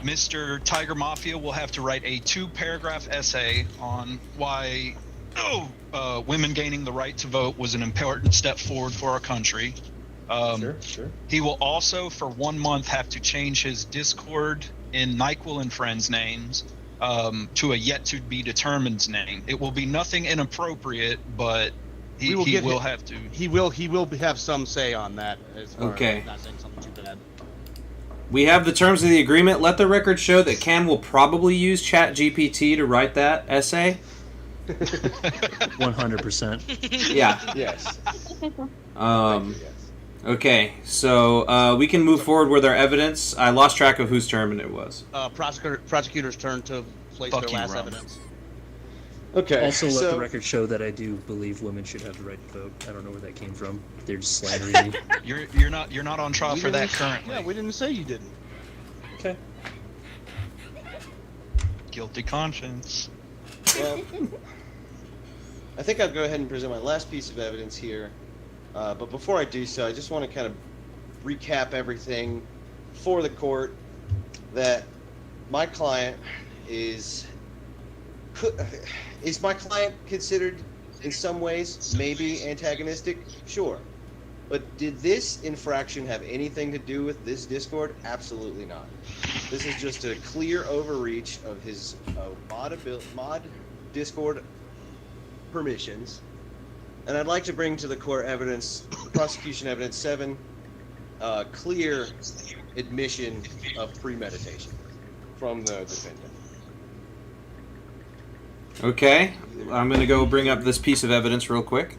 S8: Mr. Tiger Mafia will have to write a 2-paragraph essay on why women gaining the right to vote was an important step forward for our country.
S3: Sure.
S8: He will also, for 1 month, have to change his Discord in NyQuil and Friends names to a yet-to-be-determined name. It will be nothing inappropriate, but he will have to.
S6: He will have some say on that. As far as not saying something too bad.
S1: We have the terms of the agreement. Let the record show that Cam will probably use ChatGPT to write that essay.
S2: 100%.
S1: Yeah.
S3: Yes.
S1: Okay, so we can move forward with our evidence. I lost track of whose term it was.
S6: Prosecutor's turn to place their last evidence.
S3: Okay.
S2: Also, let the record show that I do believe women should have the right to vote. I don't know where that came from. They're just slandering me.
S8: You're not on trial for that currently.
S6: Yeah, we didn't say you didn't.
S2: Okay.
S8: Guilty conscience.
S3: Well, I think I'll go ahead and present my last piece of evidence here. But before I do so, I just want to kind of recap everything for the court. That my client is my client considered in some ways maybe antagonistic? Sure. But did this infraction have anything to do with this Discord? Absolutely not. This is just a clear overreach of his mod Discord permissions. And I'd like to bring to the court evidence, prosecution evidence 7, clear admission of premeditation from the defendant.
S1: Okay, I'm going to go bring up this piece of evidence real quick.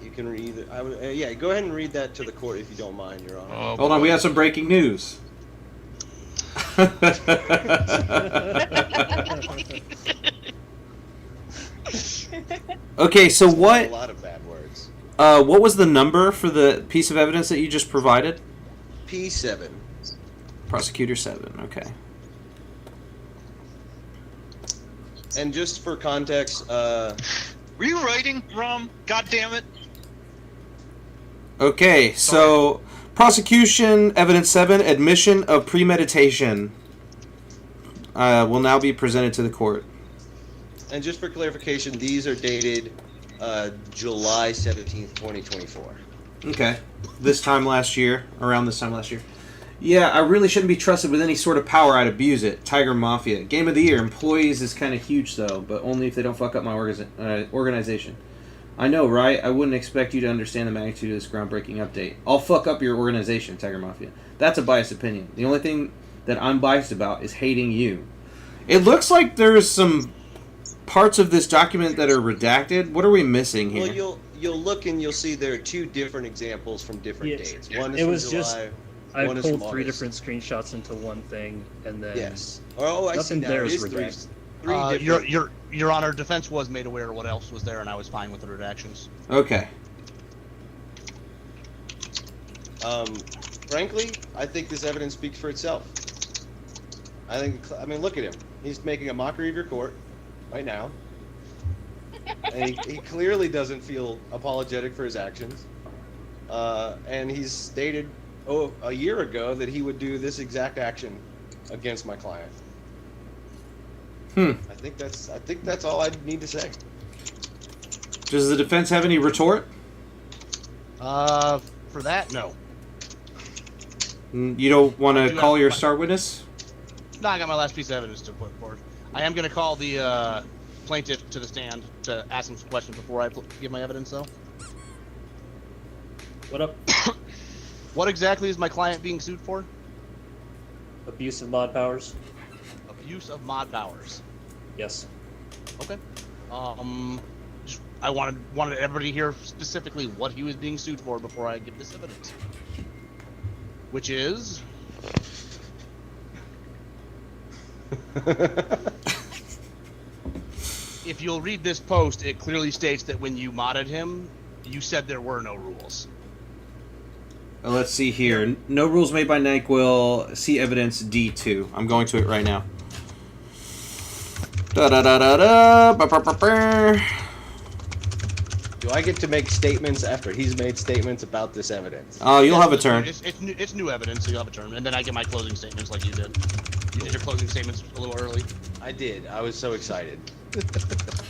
S3: You can read it. Yeah, go ahead and read that to the court if you don't mind, Your Honor.
S1: Hold on, we have some breaking news. Okay, so what?
S3: A lot of bad words.
S1: What was the number for the piece of evidence that you just provided?
S3: P7.
S1: Prosecutor 7. Okay.
S3: And just for context,
S8: were you writing, Rom? God damn it!
S1: Okay, so prosecution evidence 7, admission of premeditation, will now be presented to the court.
S3: And just for clarification, these are dated July 17th, 2024.
S1: Okay. Around this time last year. Yeah, I really shouldn't be trusted with any sort of power. I'd abuse it. Tiger Mafia. Game of the year. Employees is kind of huge, though, but only if they don't fuck up my organization. I know, right? I wouldn't expect you to understand the magnitude of this groundbreaking update. I'll fuck up your organization, Tiger Mafia. That's a biased opinion. The only thing that I'm biased about is hating you. It looks like there's some parts of this document that are redacted. What are we missing here?
S3: Well, you'll look and you'll see there are two different examples from different dates. One is from July.
S2: I pulled 3 different screenshots into one thing, and then
S3: yes. Oh, I see.
S2: Nothing there is
S3: three
S2: redacted.
S6: Your Honor, defense was made aware of what else was there, and I was fine with the redactions.
S1: Okay.
S3: Frankly, I think this evidence speaks for itself. I mean, look at him. He's making a mockery of your court right now. And he clearly doesn't feel apologetic for his actions. and he's stated a year ago that he would do this exact action against my client. I think that's all I need to say.
S1: Does the defense have any retort?
S6: For that, no.
S1: You don't want to call your star witness?
S6: No, I got my last piece of evidence to put forward. I am going to call the plaintiff to the stand to ask him some questions before I give my evidence, though.
S2: What up?
S6: What exactly is my client being sued for?
S2: Abuse of mod powers.
S6: Abuse of mod powers.
S2: Yes.
S6: Okay. I wanted everybody to hear specifically what he was being sued for before I give this evidence. Which is... If you'll read this post, it clearly states that when you modded him, you said there were no rules.
S1: Let's see here. No rules made by NyQuil. See evidence D2. I'm going to it right now.
S3: Do I get to make statements after he's made statements about this evidence?
S1: Oh, you'll have a turn.
S6: It's new evidence, so you'll have a turn. And then I get my closing statements like you did. You did your closing statements a little early.
S3: I did. I was so excited.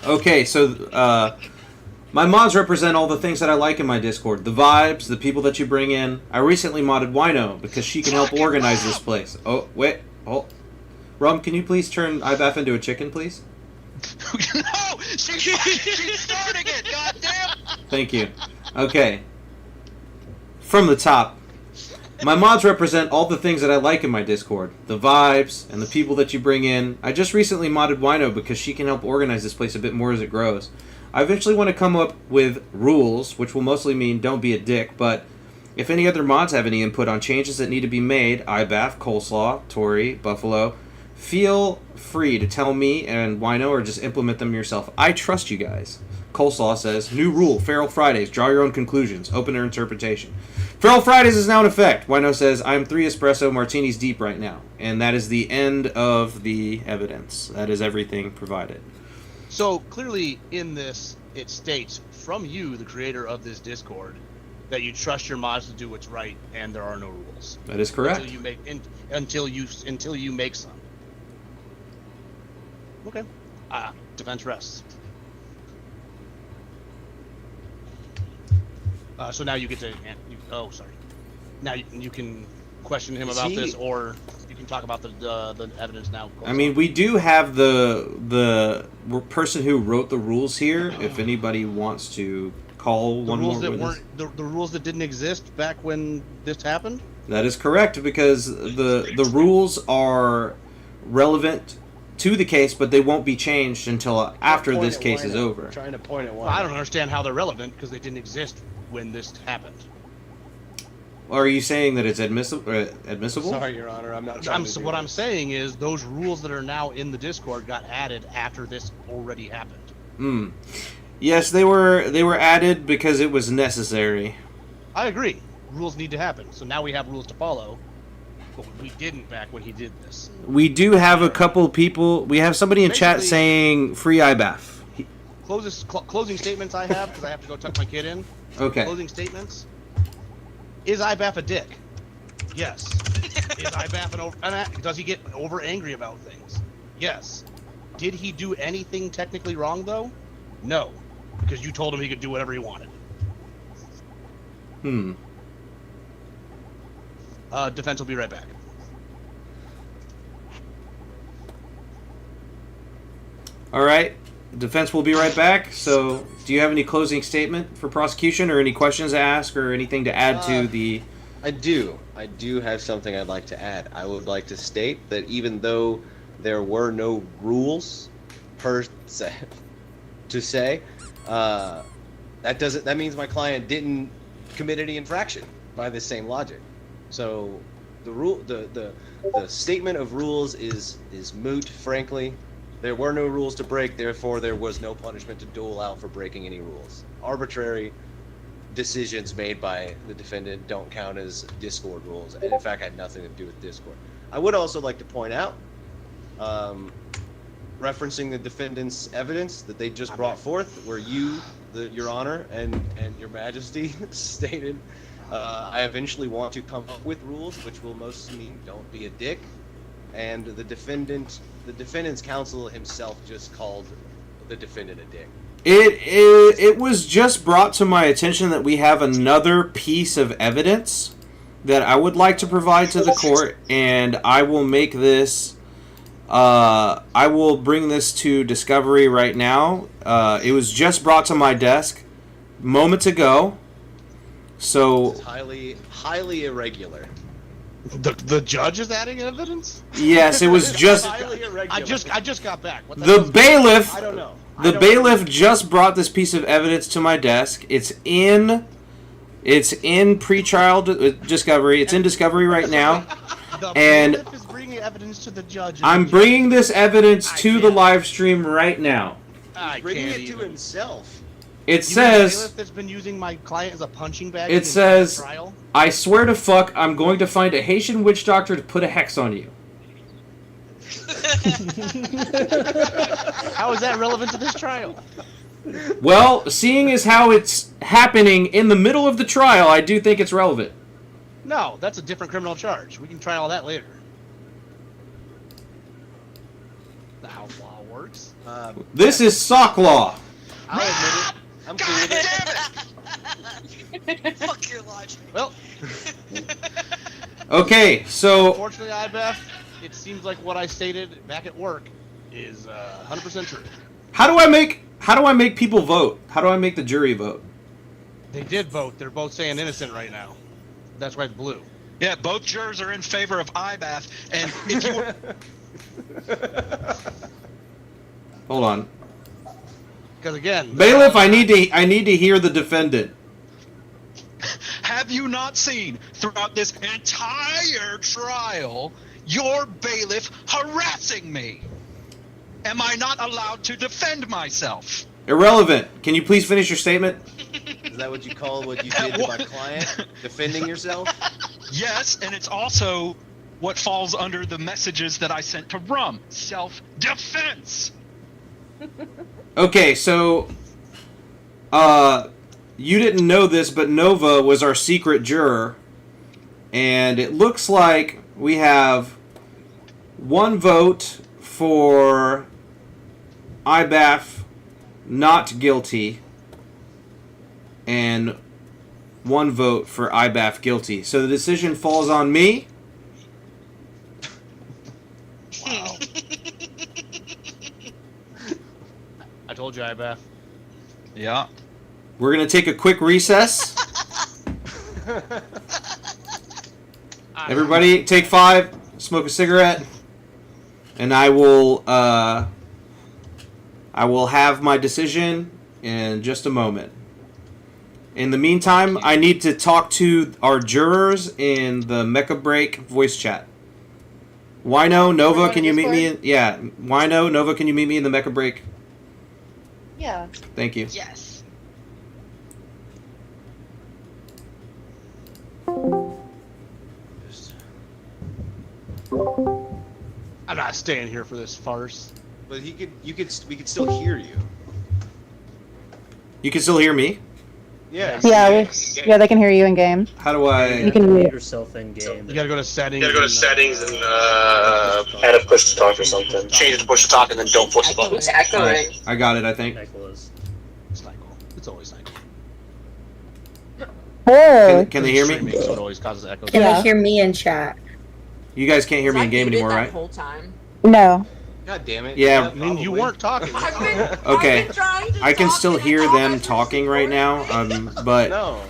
S1: Okay, so my mods represent all the things that I like in my Discord. The vibes, the people that you bring in. I recently modded Wino because she can help organize this place. Oh, wait. Oh. Rum, can you please turn Ibaf into a chicken, please?
S8: No! She's starting it! Goddamn!
S1: Thank you. Okay. From the top. My mods represent all the things that I like in my Discord. The vibes and the people that you bring in. I just recently modded Wino because she can help organize this place a bit more as it grows. I eventually want to come up with rules, which will mostly mean don't be a dick, but if any other mods have any input on changes that need to be made, Ibaf, Coleslaw, Tori, Buffalo, feel free to tell me and Wino or just implement them yourself. I trust you guys. Coleslaw says, new rule, Feral Fridays, draw your own conclusions, open your interpretation. Feral Fridays is now in effect. Wino says, I'm 3 espresso martinis deep right now. And that is the end of the evidence. That is everything provided.
S6: So clearly in this, it states from you, the creator of this Discord, that you trust your mods to do what's right and there are no rules.
S1: That is correct.
S6: Until you make some. Okay. Defense rests. So now you get to... Oh, sorry. Now you can question him about this, or you can talk about the evidence now.
S1: I mean, we do have the person who wrote the rules here. If anybody wants to call one more witness.
S6: The rules that didn't exist back when this happened?
S1: That is correct, because the rules are relevant to the case, but they won't be changed until after this case is over.
S3: Trying to point at one.
S6: Well, I don't understand how they're relevant because they didn't exist when this happened.
S1: Are you saying that it's admissible?
S3: Sorry, Your Honor, I'm not.
S6: What I'm saying is those rules that are now in the Discord got added after this already happened.
S1: Yes, they were added because it was necessary.
S6: I agree. Rules need to happen. So now we have rules to follow. But we didn't back when he did this.
S1: We do have a couple people. We have somebody in chat saying free Ibaf.
S6: Closing statements I have, because I have to go tuck my kid in.
S1: Okay.
S6: Closing statements. Is Ibaf a dick? Yes. Is Ibaf does he get over angry about things? Yes. Did he do anything technically wrong, though? No. Because you told him he could do whatever he wanted. Defense will be right back.
S1: All right. Defense will be right back. So, do you have any closing statement for prosecution or any questions to ask or anything to add to the...
S3: I do have something I'd like to add. I would like to state that even though there were no rules per se, that means my client didn't commit any infraction by the same logic. So the statement of rules is moot, frankly. There were no rules to break, therefore there was no punishment to dole out for breaking any rules. Arbitrary decisions made by the defendant don't count as Discord rules, and in fact had nothing to do with Discord. I would also like to point out, referencing the defendant's evidence that they just brought forth, where you, Your Honor and Your Majesty stated, I eventually want to come up with rules which will mostly mean don't be a dick, and the defendant's counsel himself just called the defendant a dick.
S1: It was just brought to my attention that we have another piece of evidence that I would like to provide to the court, and I will make this. I will bring this to discovery right now. It was just brought to my desk moments ago. So
S3: It's highly irregular.
S6: The judge is adding evidence?
S1: yes, it was just
S3: Highly irregular.
S6: I just got back. What
S1: the bailiff.
S3: I don't know.
S1: The bailiff just brought this piece of evidence to my desk. It's in pre-trial discovery. It's in discovery right now.
S6: The
S1: And
S6: bailiff is bringing evidence to the judge. and
S1: I'm
S6: the
S1: bringing this evidence to the
S6: can't.
S1: live stream right now.
S6: I
S3: Bringing
S6: can't
S3: it to
S6: even.
S3: himself.
S1: It
S6: You mean the
S1: says,
S6: bailiff that's been using my client as a punching bag.
S1: It
S6: the
S1: says-
S6: entire trial?
S1: I swear to fuck, I'm going to find a Haitian witch doctor to put a hex on you.
S6: How is that relevant to this trial?
S1: Well, seeing as how it's happening in the middle of the trial, I do think it's relevant.
S6: No, that's a different criminal charge. We can try all that later. That's how law works.
S1: This is sock law.
S3: I'll admit it. I'm cool with it.
S5: Fuck your logic.
S6: Well,
S1: Okay, so
S6: unfortunately, Ibaf, it seems like what I stated back at work is 100% true.
S1: how do I make people vote? How do I make the jury vote?
S6: They did vote. They're both saying innocent right now. That's why it's blue.
S8: Yeah, both jurors are in favor of IBAF, and if you
S1: Hold on.
S6: Because again,
S1: Bailiff, I need to hear the defendant.
S8: have you not seen throughout this entire trial your bailiff harassing me? Am I not allowed to defend myself?
S1: Irrelevant. Can you please finish your statement?
S3: Is that what you call what you did to my client? Defending yourself?
S8: Yes, and it's also what falls under the messages that I sent to Rum. Self-defense.
S1: Okay, so you didn't know this, but Nova was our secret juror, and it looks like we have one vote for IBAF not guilty and one vote for IBAF guilty. So the decision falls on me.
S6: wow. I told you, Ibaf.
S8: Yeah.
S1: We're going to take a quick recess. Everybody take 5, smoke a cigarette, and I will have my decision in just a moment. In the meantime, I need to talk to our jurors in the Mecha Break voice chat. Wino, Nova, can you meet me in... Yeah, Wino, Nova, can you meet me in the Mecha Break?
S4: Yeah.
S1: Thank you.
S5: Yes.
S6: I'm not staying here for this farce.
S3: But we could still hear you.
S1: You can still hear me?
S3: Yeah.
S4: Yeah, yeah, they can hear you in game.
S1: How do I...
S4: You can
S2: mute
S4: mute.
S2: yourself in game.
S6: You gotta go to settings.
S11: You gotta go to settings and add a push to talk or something. Change it to push to talk and then don't push the button.
S12: It's echoing.
S1: I got it, I think.
S6: Cycle. It's always cycle.
S4: Oh.
S1: Can they hear me?
S6: Streaming, so it always causes echoes.
S12: Can they hear me in chat?
S1: You guys can't hear me in game anymore,
S12: that
S1: right?
S12: whole time.
S4: No.
S3: God damn it.
S1: Yeah.
S6: I mean, you weren't talking.
S1: Okay. I can still hear them talking right now, but
S3: No.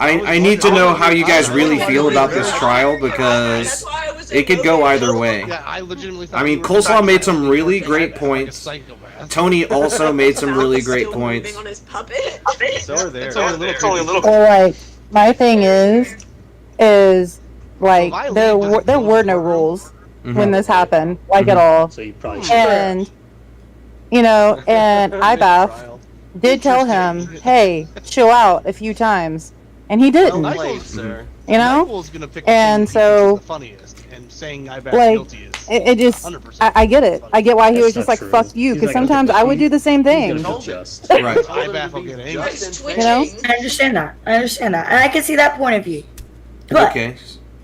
S1: I need to know how you guys really feel about this trial because it could go either way.
S6: Yeah, I legitimately thought
S1: I mean,
S6: you were
S1: Coleslaw
S6: talking
S1: made
S6: about
S1: some
S6: it.
S1: really
S6: Like
S1: great
S6: a
S1: points.
S6: psychopath.
S1: Tony also made some really great points.
S12: On his puppet.
S3: So are there.
S6: It's only a little
S4: Well, like, my thing is like there were no rules when this happened, like at all.
S2: So you probably should.
S4: And and IBAF did tell him, "Hey, chill out" a few times, and he didn't.
S3: Well played, sir.
S4: You know?
S6: Michael's gonna pick the
S4: And
S6: thing that he thinks
S4: so,
S6: is the funniest, and saying Ibaf
S4: like,
S6: guilty is
S4: it just,
S6: 100%.
S4: I get it. I get why he
S2: That's
S4: was just
S2: not
S4: like,
S2: true.
S4: fuck you,
S2: He's
S4: because
S2: not gonna
S4: sometimes
S2: pick
S4: I
S2: the
S4: would do the same
S2: He's
S4: thing.
S2: gonna pick just.
S1: Right.
S6: Ibaf will get angry.
S4: You know?
S12: I understand that. And I can see that point of view. But
S1: Okay.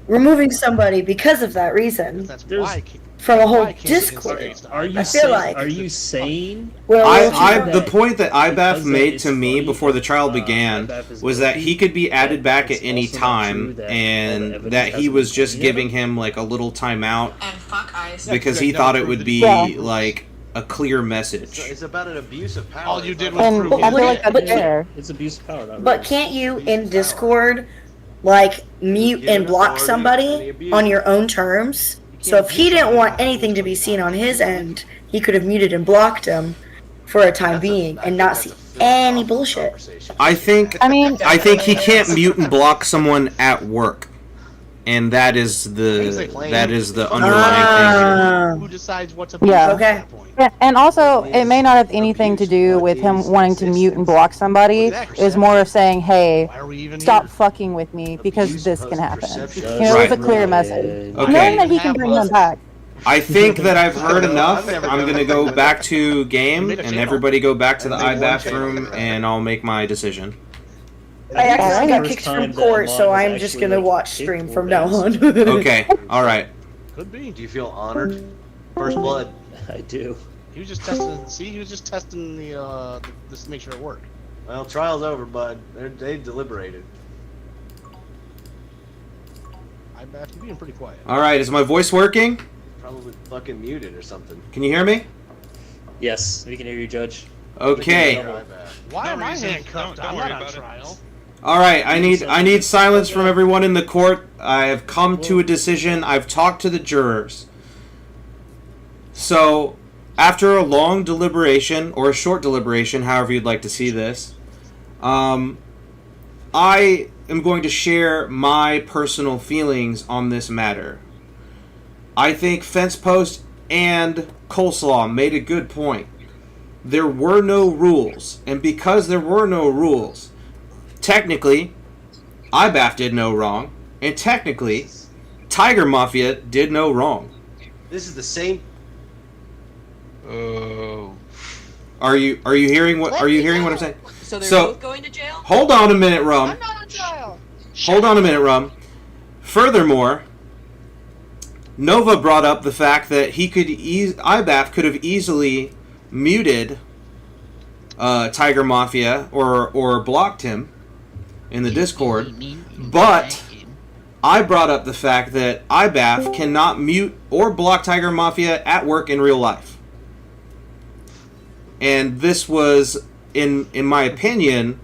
S12: removing somebody because of that reason
S6: That's
S2: There's-
S6: why.
S12: from a whole
S6: Why can't
S12: Discord.
S6: it
S2: Are you
S12: I feel
S2: saying?
S12: like-
S2: Are you saying?
S12: Well,
S1: The point that Ibaf
S2: Because
S1: made
S2: it's
S1: to me
S2: funny
S1: before the
S2: that,
S1: trial began
S2: Ibaf is
S1: was that
S2: guilty,
S1: he could be added
S2: but
S1: back at
S2: it's
S1: any
S2: also not
S1: time,
S2: true that all the
S1: and
S2: evidence
S1: that he
S2: hasn't
S1: was
S2: been
S1: just
S2: pointed at
S1: giving him like a little timeout
S13: And fuck Ice.
S1: because he
S6: never
S1: thought it
S6: proved
S1: would
S6: that
S1: be
S6: he-
S4: Yeah.
S1: like a clear message.
S3: It's about an abuse of power.
S6: All you did
S3: It's
S6: was
S3: not-
S4: And
S6: prove
S4: I feel like
S12: But-
S4: that's fair.
S2: It's abuse of power. Not
S12: But
S2: rules.
S12: can't you in Discord like mute and block somebody on your own terms? So if he didn't want anything to be seen on his end, he could have muted and blocked him for a time being and not see any bullshit.
S1: I think he can't mute and block someone at work, and that is the underlying thing.
S6: Who decides what to
S4: Yeah.
S12: Okay.
S6: at that point?
S4: Yeah, and also, it may not have anything to do with him wanting to mute and block somebody. It was more of saying, hey,
S6: Why are we even
S4: stop
S6: here?
S4: fucking with me because this can happen.
S1: Right.
S4: You know, it was a clear message.
S1: Okay.
S4: Knowing that he can bring them back.
S1: I think that I've heard enough. I'm gonna go back to game, and everybody go back to the iBath room, and I'll make my decision.
S12: I actually got
S2: First
S12: kicked
S2: time
S12: from
S2: that
S12: court,
S2: Mon
S12: so
S2: was
S12: I'm just
S2: actually,
S12: gonna
S2: like,
S12: watch
S2: kicked
S12: stream
S2: or
S12: from now
S2: bounced.
S12: on.
S1: Okay, all right.
S6: Could be.
S3: Do you feel honored? First blood.
S2: I do.
S6: He was just testing. See, he was just testing the just to make sure it worked.
S3: Well, trial's over, bud. They deliberated.
S6: Ibaf, you're being pretty quiet.
S1: All right, is my voice working?
S3: Probably fucking muted or something.
S1: Can you hear me?
S2: Yes, we can hear you, Judge.
S1: Okay.
S6: Why
S8: No
S6: am I
S8: reason.
S6: handcuffed?
S8: Don't
S6: I'm
S8: worry
S6: not on
S8: about it.
S6: trial.
S1: All right, I need silence from everyone in the court. I have come to a decision. I've talked to the jurors. So, after a long deliberation or a short deliberation, however you'd like to see this, I am going to share my personal feelings on this matter. I think Fence Post and Coleslaw made a good point. There were no rules, and because there were no rules, technically, Ibaf did no wrong, and technically, Tiger Mafia did no wrong.
S3: This is the same.
S8: Oh.
S1: Are you hearing what I'm saying?
S13: So they're
S1: So-
S13: both going to jail?
S1: Hold on a minute, Rum.
S13: I'm not on trial.
S1: Hold on a minute, Rum. Furthermore, Nova brought up the fact that Ibaf could have easily muted Tiger Mafia or blocked him in the Discord, but I brought up the fact that Ibaf cannot mute or block Tiger Mafia at work in real life. And this was, in my opinion,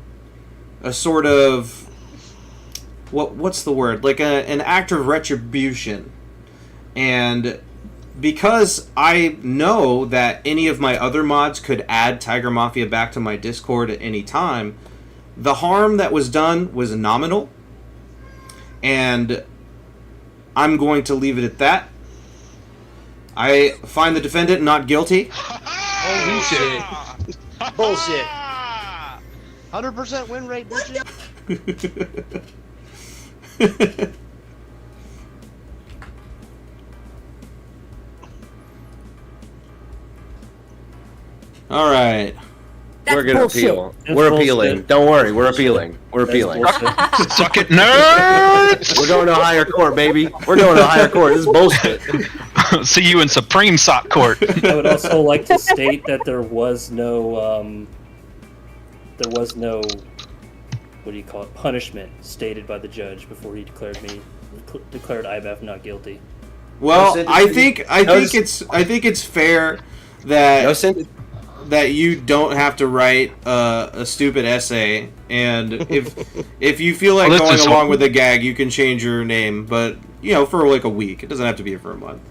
S1: a sort of what's the word? Like an act of retribution. And because I know that any of my other mods could add Tiger Mafia back to my Discord at any time, the harm that was done was nominal. And I'm going to leave it at that. I find the defendant not guilty.
S3: Holy shit. Bullshit.
S6: 100% win rate, bitch.
S1: All right.
S14: We're gonna
S4: bullshit.
S14: appeal.
S2: That's
S14: We're
S2: bullshit.
S14: appealing. Don't worry, we're appealing. We're
S2: That's
S14: appealing.
S2: bullshit.
S8: Suck it, nerds!
S14: We're going to higher court, baby. We're going to higher court. This is bullshit.
S8: See you in Supreme Sock Court.
S2: I would also like to state that there was no, what do you call it, punishment stated by the judge before he declared Ibaf not guilty.
S1: Well,
S14: No
S1: I think it's fair that
S14: No sentence.
S1: that you don't have to write a stupid essay, and if you feel like
S8: Well, this
S1: going
S8: is-
S1: along with the gag, you can change your name, but for like a week. It doesn't have to be for a month.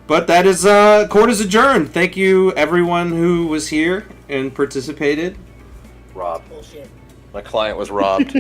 S1: But that is court is adjourned. Thank you everyone who was here and participated.
S14: Robbed. My client was robbed.